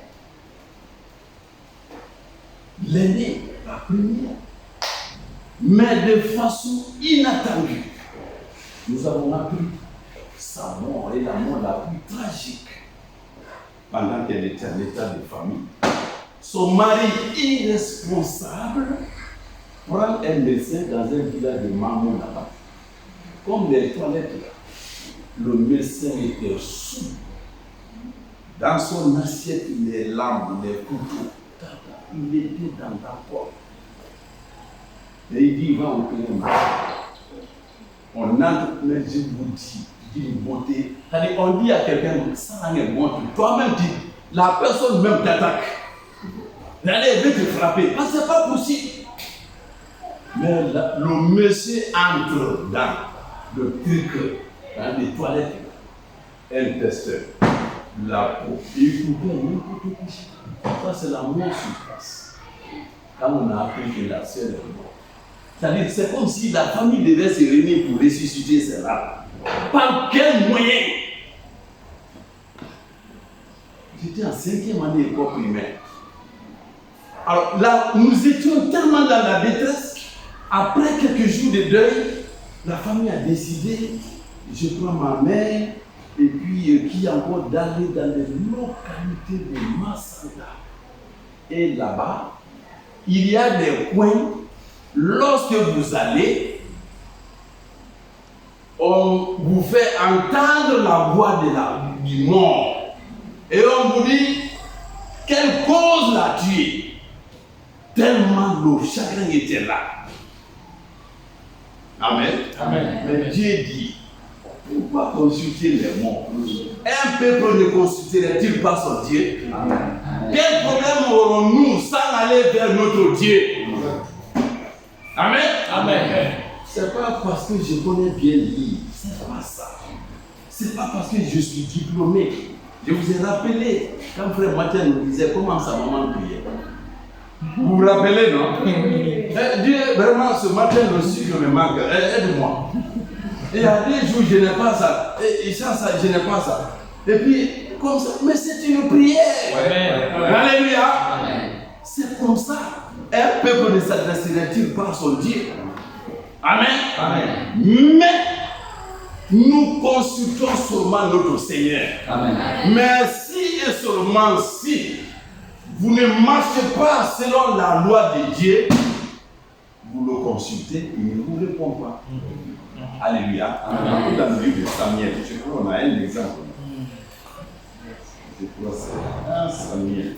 L'aînée, la première. Mais de façon inattendue, nous avons appris sa mort et la mort la plus tragique pendant qu'elle était en état de famille. Son mari irresponsable prend un médecin dans un village de Mamou là-bas. Comme les toilettes là, le médecin était sous. Dans son assiette, les lames, les couteaux, il était dans la porte. Et il dit, il va opérer ma femme. On entre, mais je vous dis, d'une beauté. C'est-à-dire, on dit à quelqu'un, ça n'est bon, toi-même, la personne même t'attaque. Elle veut te frapper. Ah, c'est pas possible. Mais le monsieur entre dans le truc, dans les toilettes, un testeur, la peau, et il coupait n'importe quoi. Ça, c'est la mort sur place. Quand on a appris que la sœur est morte. C'est-à-dire, c'est comme si la famille devait se réunir pour ressusciter celle-là. Par quel moyen? J'étais en 5e année école primaire. Alors là, nous étions tellement dans la détresse. Après quelques jours de deuil, la famille a décidé, je prends ma mère, et puis qui encore d'aller dans les localités de Massanda. Et là-bas, il y a des coins, lorsque vous allez, on vous fait entendre la voix du mort. Et on vous dit, quelle cause l'a tué? Tellement le chagrin était là. Amen. Amen. Mais Dieu dit, pourquoi consulter les morts? Un peuple ne consulterait-il pas son Dieu? Amen. Quel problème aurons-nous sans aller vers notre Dieu? Amen. Amen. C'est pas parce que je connais bien lire, c'est pas ça. C'est pas parce que je suis diplômé. Je vous ai rappelé quand frère Mathieu nous disait comment sa maman priait. Vous vous rappelez, non? Dieu, vraiment, ce matin, le sucre me manque. Aide-moi. Il y a des jours, je n'ai pas ça. Et ça, je n'ai pas ça. Et puis, comme ça, mais c'est une prière. Amen. Alléluia. Amen. C'est comme ça. Un peuple ne s'adresserait-il pas à son Dieu? Amen. Amen. Mais nous consultons seulement notre Seigneur. Amen. Mais si et seulement si vous ne marchez pas selon la loi de Dieu, vous le consultez, il ne vous répond pas. Alléluia. Amen. Dans le livre de Samuel, je crois qu'on a un exemple. Je crois que c'est un Samuel.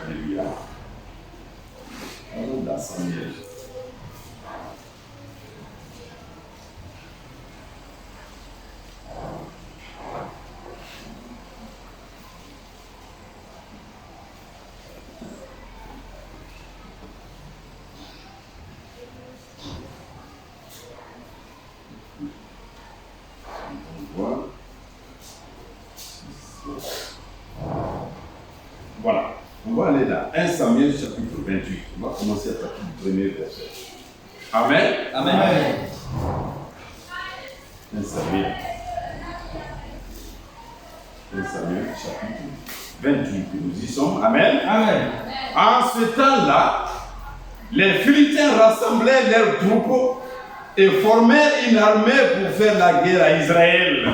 Alléluia. Allons dans Samuel. Voilà. On va aller dans 1 Samuel chapitre 28. On va commencer à partir du premier verset. Amen. Amen. 1 Samuel. 1 Samuel chapitre 28. Nous y sommes. Amen. Amen. En ce temps-là, les Philistins rassemblaient leurs troupeaux et formèrent une armée pour faire la guerre à Israël.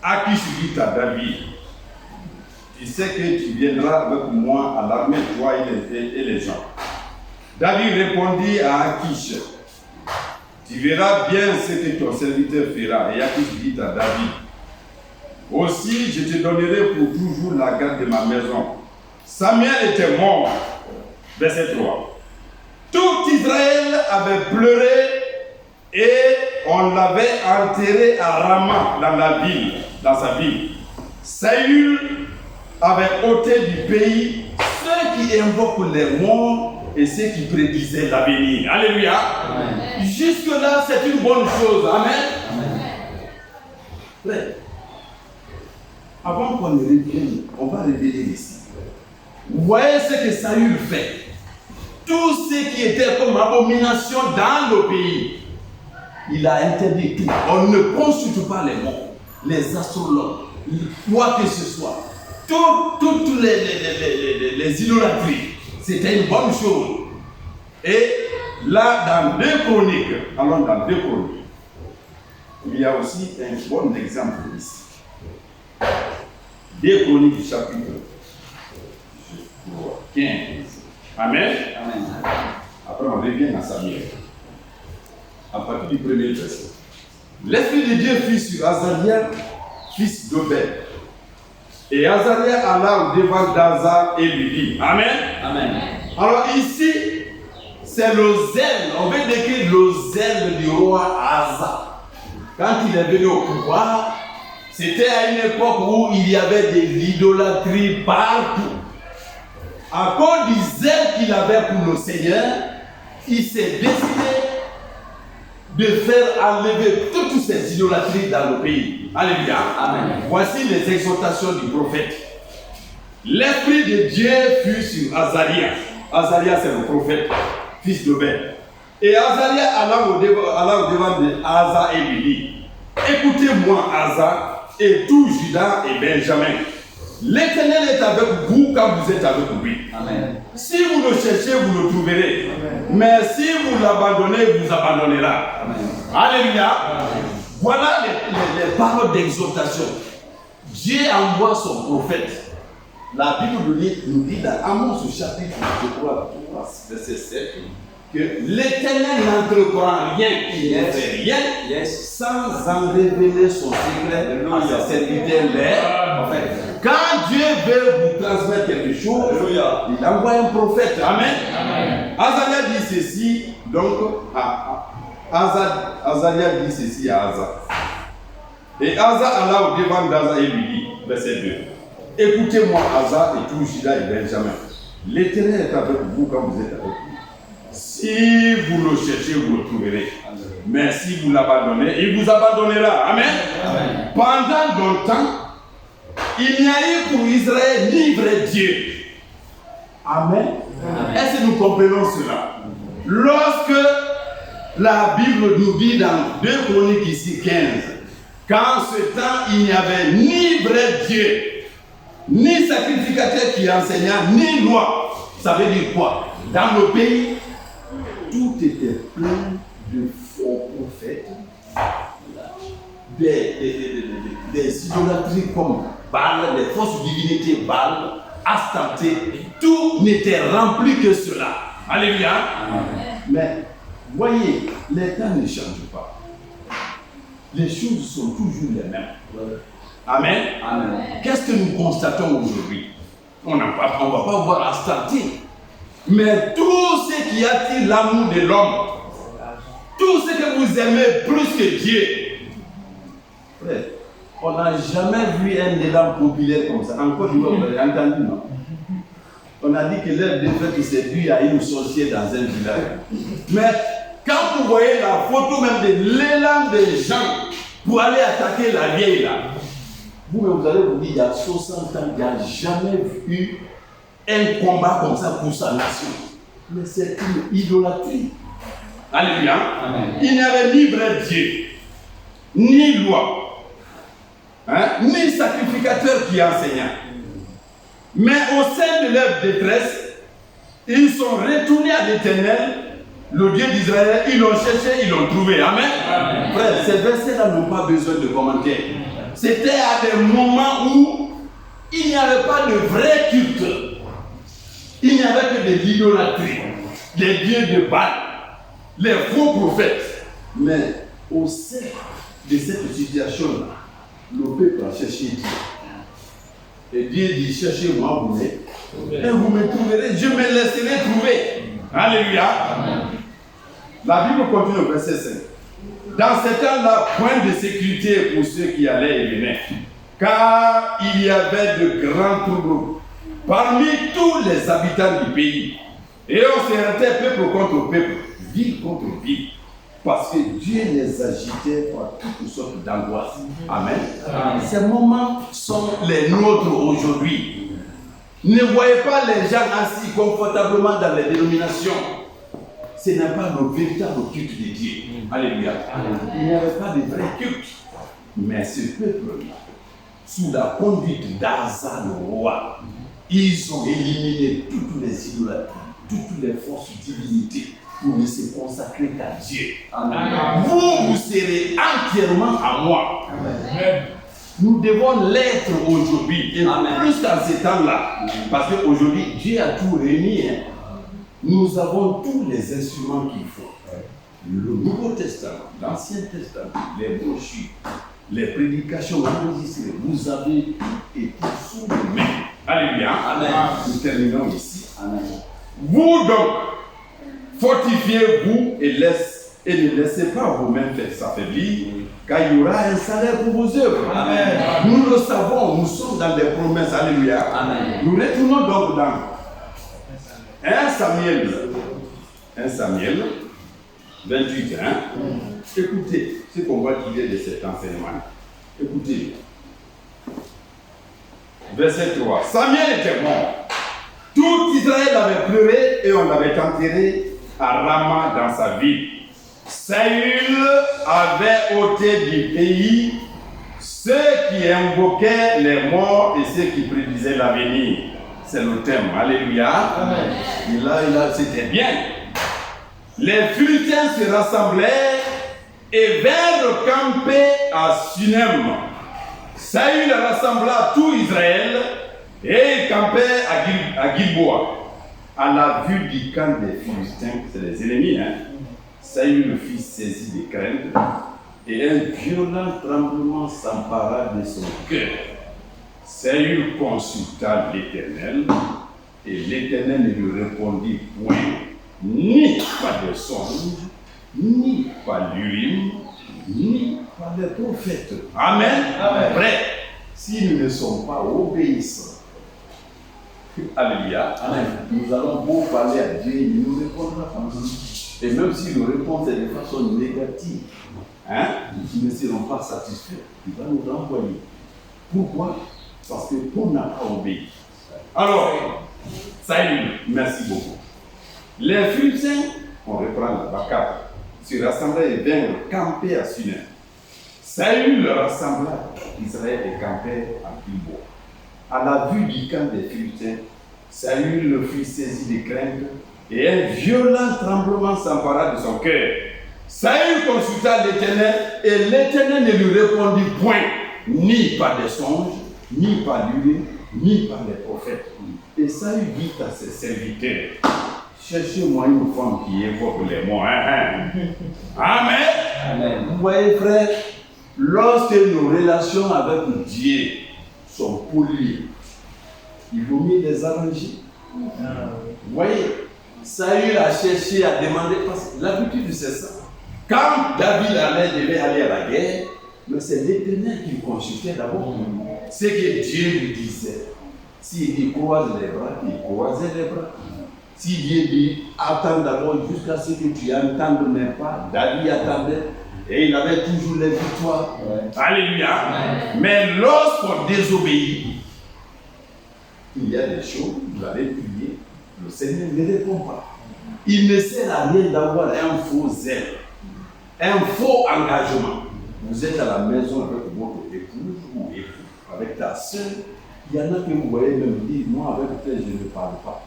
Akish dit à David, tu sais que tu viendras avec moi à l'armée, toi et les gens. David répondit à Akish, tu verras bien ce que ton serviteur fera. Et Akish dit à David, aussi je te donnerai pour toujours la garde de ma maison. Samuel était mort. Verset 3. Tout Israël avait pleuré et on l'avait enterré à Rama dans sa ville. Saül avait ôté du pays ceux qui invoquent les morts et ceux qui prédisaient l'avenir. Alléluia. Jusque-là, c'est une bonne chose. Amen. Frère, avant qu'on ne revienne, on va révéler ici. Vous voyez ce que Saül fait. Tout ce qui était comme abomination dans le pays, il a interdit tout. On ne consulte pas les morts, les astrologues, quoi que ce soit. Toutes les idolâtries, c'était une bonne chose. Et là, dans 2 Chroniques, allons dans 2 Chroniques, il y a aussi un bon exemple ici. 2 Chroniques, chapitre 15. Amen. Amen. Après, on revient à Samuel. À partir du premier verset. L'Esprit de Dieu fut sur Azaria, fils d'Obed. Et Azaria alla au-devant d'Asa et lui dit, Amen. Amen. Alors ici, c'est le zèle, on veut décrire le zèle du roi Asa. Quand il est venu au pouvoir, c'était à une époque où il y avait de l'idolâtrie partout. À cause du zèle qu'il avait pour le Seigneur, il s'est décidé de faire enlever toutes ces idolâtries dans le pays. Alléluia. Amen. Voici les exhortations du prophète. L'Esprit de Dieu fut sur Azaria. Azaria, c'est le prophète, fils d'Obed. Et Azaria alla au-devant de Asa et lui dit, écoutez-moi, Asa, et tout Juda et Benjamin. L'Éternel est avec vous quand vous êtes avec lui. Amen. Si vous le cherchez, vous le trouverez. Amen. Mais si vous l'abandonnez, il vous abandonnera. Amen. Alléluia. Amen. Voilà les paroles d'exhortation. Dieu envoie son prophète. La Bible nous dit dans Amos au chapitre 3, verset 7. que l'Éternel n'entreprend rien, il ne fait rien, sans en révéler son secret à ses serviteurs. En fait, quand Dieu veut vous transmettre quelque chose, il envoie un prophète. Amen. Azaria dit ceci, donc, Azaria dit ceci à Asa. Et Asa alla au devant d'Asa et lui dit, verset 2, écoutez-moi Asa et tout Juda et Benjamin. L'Éternel est avec vous quand vous êtes avec lui. Si vous le cherchez, vous le trouverez. Mais si vous l'abandonnez, il vous abandonnera. Amen. Amen. Pendant longtemps, il n'y a eu pour Israël ni vrai Dieu. Amen. Amen. Est-ce que nous comprenons cela? Lorsque la Bible nous dit dans 2 Chroniques ici 15, qu'en ce temps, il n'y avait ni vrai Dieu, ni sacrificateur qui enseignait, ni loi. Ça veut dire quoi? Dans le pays, tout était plein de faux prophètes, des idolâtries comme Baal, des fausses divinités Baal, Astarte. Tout n'était rempli que cela. Alléluia. Mais voyez, les temps ne changent pas. Les choses sont toujours les mêmes. Amen. Amen. Qu'est-ce que nous constatons aujourd'hui? On ne va pas voir Astarte. Mais tout ce qui attire l'amour de l'homme, tout ce que vous aimez plus que Dieu, frère, on n'a jamais vu un élan populaire comme ça. Encore une fois, vous avez entendu, non? On a dit que l'œuvre de fête s'est due à une sorcière dans un village. Mais quand vous voyez la photo même de l'élan des gens pour aller attaquer la vieille là, vous allez vous dire, il y a 60 ans, il n'y a jamais eu un combat comme ça pour sa nation. Mais c'est une idolâtrie. Alléluia. Amen. Il n'y avait ni vrai Dieu, ni loi, ni sacrificateur qui enseignait. Mais au sein de leur détresse, ils sont retournés à l'Éternel, le Dieu d'Israël. Ils l'ont cherché, ils l'ont trouvé. Amen. Amen. Frère, ces versets-là n'ont pas besoin de commentaires. C'était à des moments où il n'y avait pas de vrai culte. Il n'y avait que de l'idolâtrie, les dieux de Baal, les faux prophètes. Mais au sein de cette situation-là, le peuple a cherché Dieu. Et Dieu dit, cherchez-moi, vous et vous me trouverez, je me laisserai trouver. Alléluia. Amen. La Bible continue au verset 5. Dans ce temps-là, point de sécurité pour ceux qui allaient et venaient, car il y avait de grands troubles parmi tous les habitants du pays. Et on s'arrêtait peuple contre peuple, ville contre ville, parce que Dieu les agitait par toutes sortes d'angoisses. Amen. Amen. Ces moments sont les nôtres aujourd'hui. Ne voyez pas les gens assis confortablement dans les dénominations. Ce n'est pas le véritable culte de Dieu. Alléluia. Il n'y avait pas de vrai culte. Mais ce peuple-là, sous la conduite d'Asa le roi, ils ont éliminé toutes les idolâtries, toutes les fausses divinités pour ne se consacrer qu'à Dieu. Amen. Vous serez entièrement à moi. Amen. Nous devons l'être aujourd'hui, et plus qu'en ces temps-là. Parce qu'aujourd'hui, Dieu a tout réuni. Nous avons tous les instruments qu'il faut. Le Nouveau Testament, l'Ancien Testament, les brochures, les prédications enregistrées, vous avez été sous les mains. Alléluia. Amen. Nous terminons ici. Amen. Vous donc, fortifiez-vous et ne laissez pas vos mains s'affaiblir, car il y aura un salaire pour vos œuvres. Amen. Nous le savons, nous sommes dans des promesses. Alléluia. Amen. Nous retournons donc dans 1 Samuel 28. Écoutez ce qu'on va tirer de cet enseignement. Écoutez. Verset 3. Samuel était mort. Tout Israël avait pleuré et on l'avait enterré à Rama dans sa ville. Saül avait ôté du pays ceux qui invoquaient les morts et ceux qui prédisaient l'avenir. C'est le thème. Alléluia. Amen. Et là, c'était bien. Les Philistins se rassemblèrent et vinrent camper à Sunem. Saül rassembla tout Israël et il campait à Gilboa. À la vue du camp des Philistins, c'est les ennemis, Saül fut saisi de crainte et un violent tremblement s'empara de son cœur. Saül consulta l'Éternel et l'Éternel ne lui répondit point, ni par des songes, ni par l'Urim, ni par les prophètes. Amen. Amen. Vrai, si nous ne sommes pas obéissants, alléluia, amen, nous allons beau parler à Dieu, il ne nous répondra pas. Et même s'il nous répond de façon négative, nous ne serons pas satisfaits. Il va nous renvoyer. Pourquoi? Parce qu'on n'a pas obéi. Alors, Saül, merci beaucoup. Les Philistins, on reprend la Bakar, se rassemblaient et vinrent camper à Sunem. Saül rassembla Israël et campait à Gilboa. À la vue du camp des Philistins, Saül fut saisi de crainte et un violent tremblement s'empara de son cœur. Saül consulta l'Éternel et l'Éternel ne lui répondit point, ni par des songes, ni par l'Urim, ni par les prophètes. Et Saül dit à ses serviteurs, cherchez-moi une femme qui évoque les mots. Amen. Amen. Vous voyez, frère, lorsque nos relations avec Dieu sont polies, il vaut mieux les arranger. Vous voyez, Saül a cherché à demander, parce que l'habitude c'est ça. Quand David devait aller à la guerre, mais c'est l'Éternel qui consultait d'abord. C'est que Dieu lui disait. S'il dit croise les bras, il croisait les bras. Si Dieu dit attends d'abord jusqu'à ce que tu entendes mes pas, David attendait et il avait toujours les victoires. Alléluia. Mais lorsqu'on désobéit, il y a des choses, vous allez prier, le Seigneur ne répond pas. Il ne sert à rien d'avoir un faux zèle, un faux engagement. Vous êtes à la maison avec votre épouse ou époux, avec ta soeur, il y en a que vous voyez même dire, moi avec tel je ne parle pas.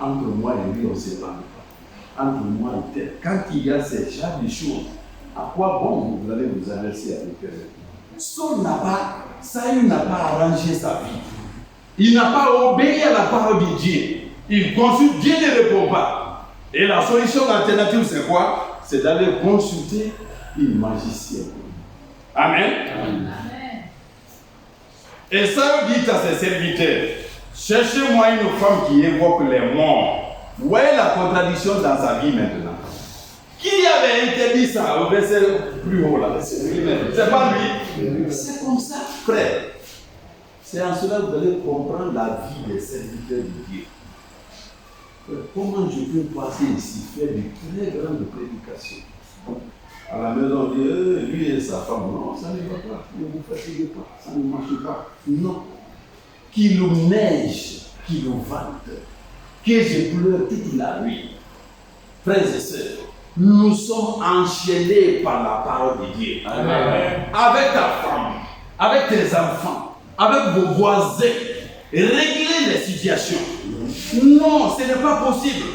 Entre moi et lui, on ne se parle pas. Entre moi et tel. Quand il y a ces genre de choses, à quoi bon vous allez vous adresser avec elle? Saül n'a pas arrangé sa vie. Il n'a pas obéi à la parole de Dieu. Il consulte, Dieu ne répond pas. Et la solution alternative, c'est quoi? C'est d'aller consulter une magicienne. Amen. Amen. Et Saül dit à ses serviteurs, cherchez-moi une femme qui évoque les morts. Vous voyez la contradiction dans sa vie maintenant. Qui avait interdit ça au verset plus haut là? C'est pas lui. C'est comme ça, frère. C'est en cela que vous allez comprendre la vie des serviteurs de Dieu. Comment je peux passer ici, faire de très grandes prédications? À la maison, on dit, lui et sa femme, non, ça ne va pas, ne vous fatiguez pas, ça ne marche pas. Non. Qu'il nous neige, qu'il nous vente, que je pleure toute la nuit. Frères et sœurs, nous sommes enchaînés par la parole de Dieu. Amen. Avec ta femme, avec tes enfants, avec vos voisins, régler les situations. Non, ce n'est pas possible.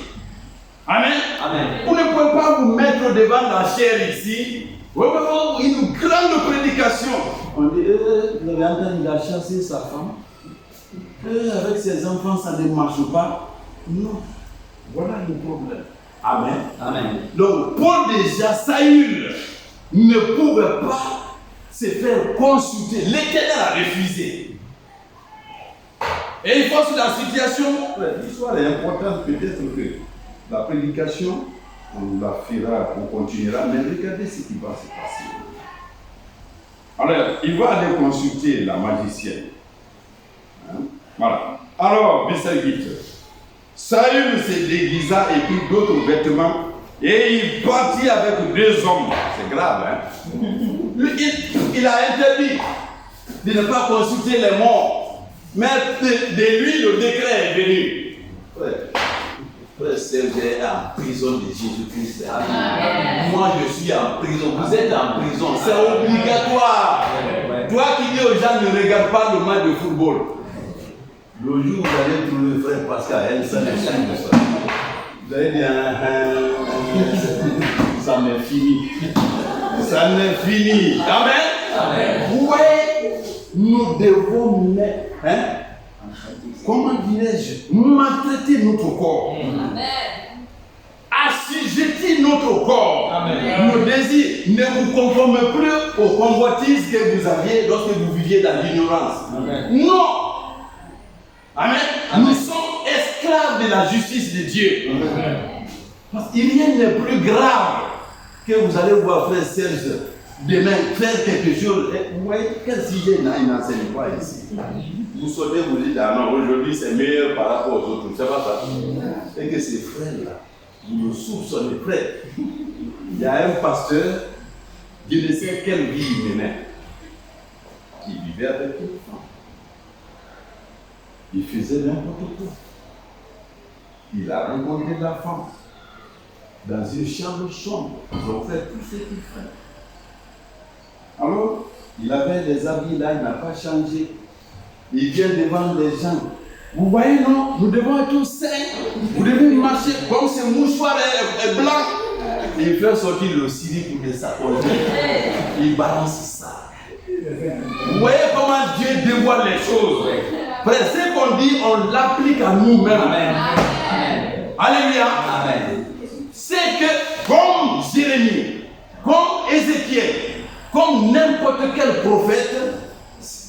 Amen. Amen. Vous ne pouvez pas vous mettre devant la chair ici. Une grande prédication. On dit, vous avez entendu, il a chassé sa femme. Avec ses enfants, ça ne marche pas. Non. Voilà le problème. Amen. Amen. Donc, pour déjà, Saül ne pouvait pas se faire consulter. L'Éternel a refusé. Et il faut sur la situation, l'histoire est importante, peut-être que la prédication, on la fera, on continuera, mais regardez ce qui va se passer. Alors, il va aller consulter la magicienne. Voilà. Alors, verset 8. Saül se déguisa et prit d'autres vêtements et il partit avec 2 hommes. C'est grave, hein? Il a interdit de ne pas consulter les morts. Mais de lui, le décret est venu. Frère Serge est en prison de Jésus-Christ. Moi, je suis en prison. Vous êtes en prison. C'est obligatoire. Toi qui dis aux gens ne regarde pas le match de football. Le jour où vous allez trouver le frère Pascal, ça n'est jamais ça. Vous allez dire, ça m'est fini. Ça m'est fini. Amen. Amen. Vous voyez, nous devons mettre. comment dirais-je, maltraiter notre corps. Assujettir notre corps. Amen. Nos désirs. Ne vous conformez plus aux convoitises que vous aviez lorsque vous viviez dans l'ignorance. Amen. Non. Amen. Nous sommes esclaves de la justice de Dieu. Amen. Parce qu'il rien n'est plus grave que vous allez voir frère Serge demain faire quelque chose. Et vous voyez quel sujet il n'enseigne pas ici. Vous sautez, vous dites, ah non, aujourd'hui c'est meilleur par rapport aux autres. C'est pas ça. Et que ces frères-là, vous le soupçonnez, frère. Il y a un pasteur, je ne sais quelle vie il menait. Il vivait avec une femme. Il faisait n'importe quoi. Il a rencontré la femme dans une chambre sombre. Ils ont fait tout ce qu'il fait. Alors, il avait des habits là, il n'a pas changé. Il vient devant les gens. Vous voyez, non? Nous devons être sains. Vous devez marcher comme ce mouchoir est blanc. Et il fait sortir le sirop de sa poche. Il balance ça. Vous voyez comment Dieu dévoile les choses. Frère, ce qu'on dit, on l'applique à nous-mêmes. Amen. Alléluia. Amen. C'est que, comme Jérémie, comme Ézéchiel, comme n'importe quel prophète,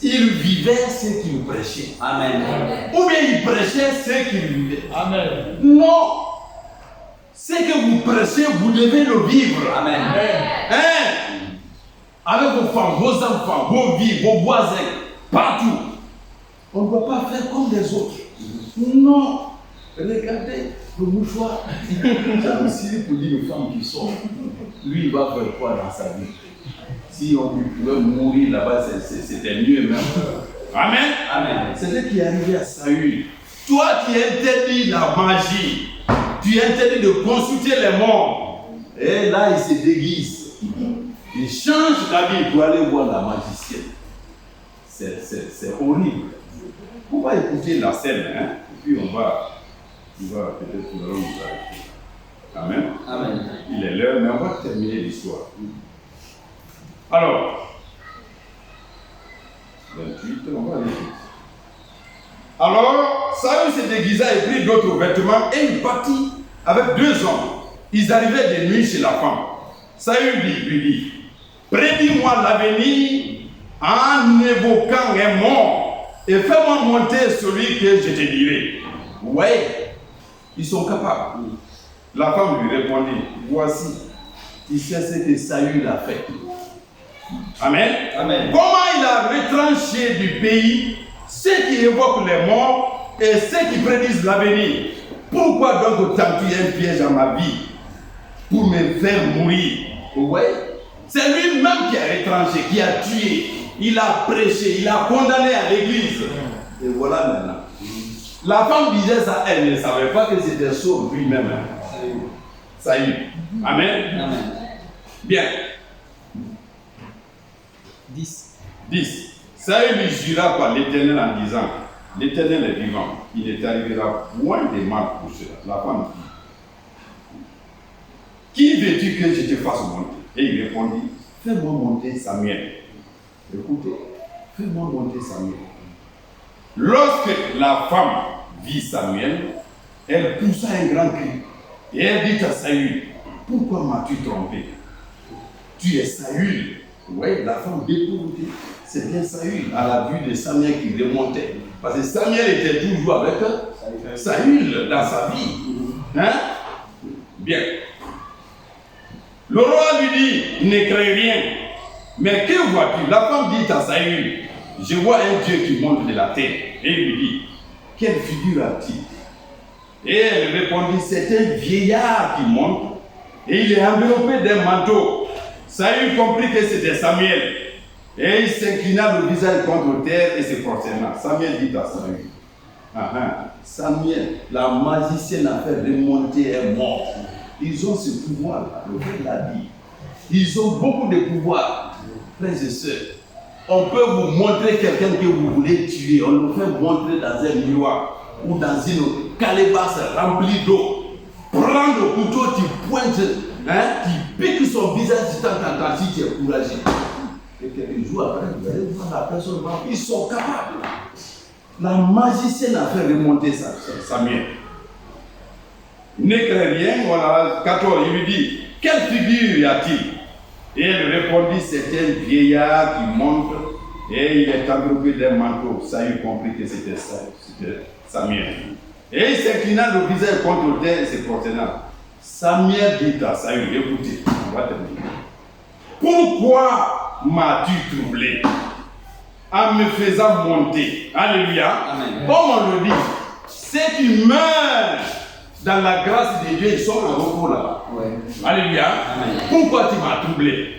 il vivait ce qu'il prêchait. Amen. Ou bien il prêchait ce qu'il vivait. Amen. Non. Ce que vous prêchez, vous devez le vivre. Amen. Hein? Avec vos femmes, vos enfants, vos vies, vos voisins, partout. On ne doit pas faire comme les autres. Non. Regardez le mouchoir. J'ai aussi pour dire une femme qui sort. Lui, il va faire quoi dans sa vie? Si on lui pouvait mourir là-bas, c'était mieux même. Amen. Amen. C'est ce qui est arrivé à Saül. Toi qui interdis la magie, tu interdis de consulter les morts. Et là, il se déguise. Il change d'habit pour aller voir la magicienne. C'est horrible. On va écouter la scène, hein? Et puis on va peut-être nous arrêter. Amen. Amen. Il est l'heure, mais on va terminer l'histoire. Alors, 28, on va aller vite. Alors, Saül se déguisa et prit d'autres vêtements et il partit avec 2 hommes. Ils arrivaient de nuit chez la femme. Saül lui dit, prédis-moi l'avenir en évoquant un mort et fais-moi monter celui que je te dirai. Ouais, ils sont capables. La femme lui répondit, voici, tu sais ce que Saül a fait. Amen. Amen. Comment il a retranché du pays ceux qui évoquent les morts et ceux qui prédisent l'avenir. Pourquoi donc tends-tu un piège à ma vie pour me faire mourir? Ouais. C'est lui-même qui a retranché, qui a tué. Il a prêché, il a condamné à l'église. Et voilà maintenant. La femme disait ça, elle ne savait pas que c'était sur lui-même. Saül. Amen. Amen. Bien. 10. Saül lui jura par l'Éternel en disant, l'Éternel est vivant, il ne t'arrivera point de mal pour cela. La femme dit, qui veux-tu que je te fasse monter? Et il répondit, fais-moi monter Samuel. Écoutez, fais-moi monter Samuel. Lorsque la femme vit Samuel, elle poussa un grand cri et elle dit à Saül, pourquoi m'as-tu trompé? Tu es Saül. Oui, la femme découverte, c'est bien Saül, à la vue de Samuel qui remontait. Parce que Samuel était toujours avec Saül dans sa vie. Hein? Bien. Le roi lui dit, ne crains rien. Mais que vois-tu? La femme dit à Saül, je vois un Dieu qui monte de la terre. Et il lui dit, quelle figure a-t-il? Et elle répondit, c'est un vieillard qui monte et il est enveloppé d'un manteau. Saül comprit que c'était Samuel. Et il s'inclina le visage contre terre et se prosterna. Samuel dit à Saül, Samuel, la magicienne a fait remonter un mort. Ils ont ce pouvoir-là, le frère l'a dit. Ils ont beaucoup de pouvoir. Frères et sœurs, on peut vous montrer quelqu'un que vous voulez tuer. On nous fait montrer dans un miroir ou dans une calebasse remplie d'eau. Prends le couteau, tu pointes, tu piques son visage, tu t'entends si tu es courageux. Et quelques jours après, vous allez voir la personne, ils sont capables. La magicienne a fait remonter Samuel. Il n'écrit rien, voilà, 14, il lui dit, quelle figure y a-t-il? Et elle répondit, c'est un vieillard qui monte et il est enveloppé d'un manteau. Saül comprit que c'était Samuel. Et il s'inclina le visage contre terre et se prosterna. Samuel dit à Saül, écoutez, on va terminer. Pourquoi m'as-tu troublé en me faisant monter? Alléluia. Amen. Comme on le dit, ceux qui meurent dans la grâce de Dieu, ils sont en repos là-bas. Ouais. Alléluia. Amen. Pourquoi tu m'as troublé?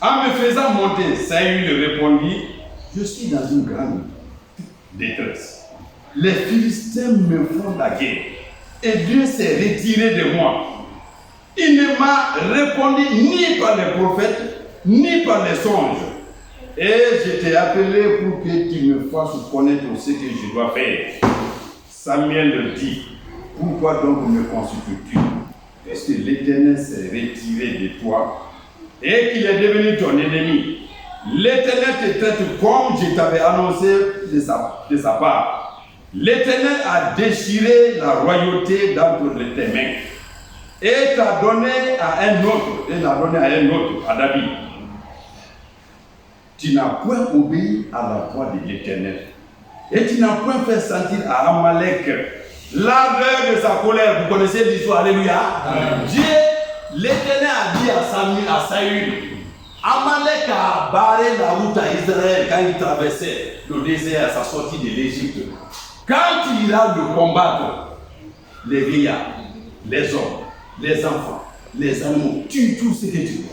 En me faisant monter, Saül lui répondit, je suis dans une grande détresse. Les Philistins me font la guerre et Dieu s'est retiré de moi. Il ne m'a répondu ni par les prophètes, ni par les songes. Et je t'ai appelé pour que tu me fasses connaître ce que je dois faire. Samuel le dit, pourquoi donc me consultes-tu? Est-ce que l'Éternel s'est retiré de toi et qu'il est devenu ton ennemi? L'Éternel te traite comme je t'avais annoncé de sa part. L'Éternel a déchiré la royauté d'entre tes mains et t'a donné à un autre, à David. Tu n'as point obéi à la voix de l'Éternel. Et tu n'as point fait sentir à Amalek l'ardeur de sa colère. Vous connaissez l'histoire, alléluia. Dieu, l'Éternel a dit à Saül, Amalek a barré la route à Israël quand il traversait le désert à sa sortie de l'Égypte. Quand il ira le combattre, les vieillards, les hommes, les enfants, les animaux, tue tout ce que tu veux.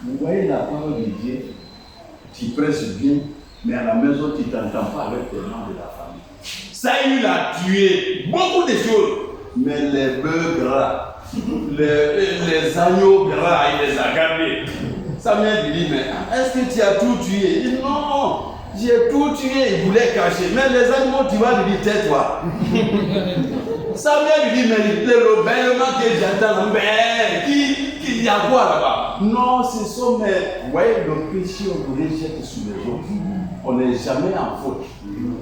Vous voyez la parole de Dieu, tu prêches bien, mais à la maison, tu ne t'entends pas avec tes membres de la famille. Saül a tué beaucoup de choses, mais les bœufs gras, les agneaux gras, il les a gardés. Samuel lui dit, mais est-ce que tu as tout tué? Il dit, non, j'ai tout tué, il voulait cacher. Mais les animaux, tu vas lui dire, tais-toi. Samuel lui dit, mais le rébellement que j'entends, mais qui y a quoi là-bas? Non, ce sont mes... Vous voyez, le péché, on vous rejette sur les autres. On n'est jamais en faute.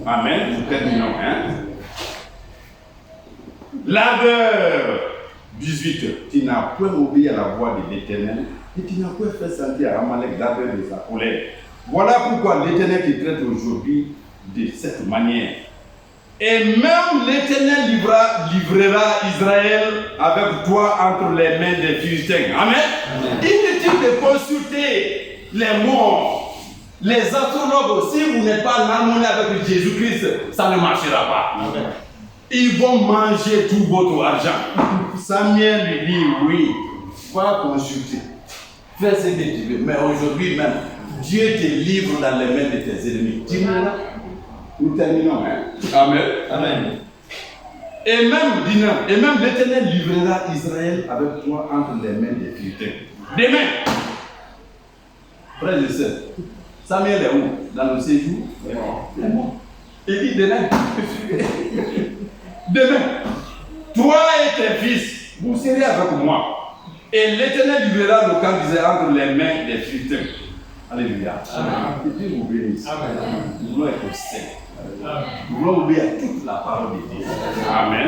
Amen. Nous terminons. L'ardeur. 18. Tu n'as point obéi à la voix de l'Éternel et tu n'as point fait sentir à Amalek l'ardeur de sa colère. Voilà pourquoi l'Éternel te traite aujourd'hui de cette manière. Et même l'Éternel livrera Israël avec toi entre les mains des Philistins. Amen. Inutile de consulter les morts, les astrologues. Si vous n'êtes pas en harmonie avec Jésus-Christ, ça ne marchera pas. Amen. Ils vont manger tout votre argent. Samuel lui dit, oui, va consulter. Fais ce que tu veux. Mais aujourd'hui même, Dieu te livre dans les mains de tes ennemis. Dis-moi. Nous terminons. Amen. Amen. Et même l'Éternel livrera Israël avec toi entre les mains des Philistins. Demain. Frères et sœurs, Samuel est où? Dans le séjour? Il est mort. Il dit demain. Demain, toi et tes fils, vous serez avec moi. Et l'Éternel livrera le camp d'Israël entre les mains des Philistins. Alléluia. Amen. Que Dieu vous bénisse. Amen. Nous voulons être saints. Nous voulons obéir à toute la parole de Dieu. Amen.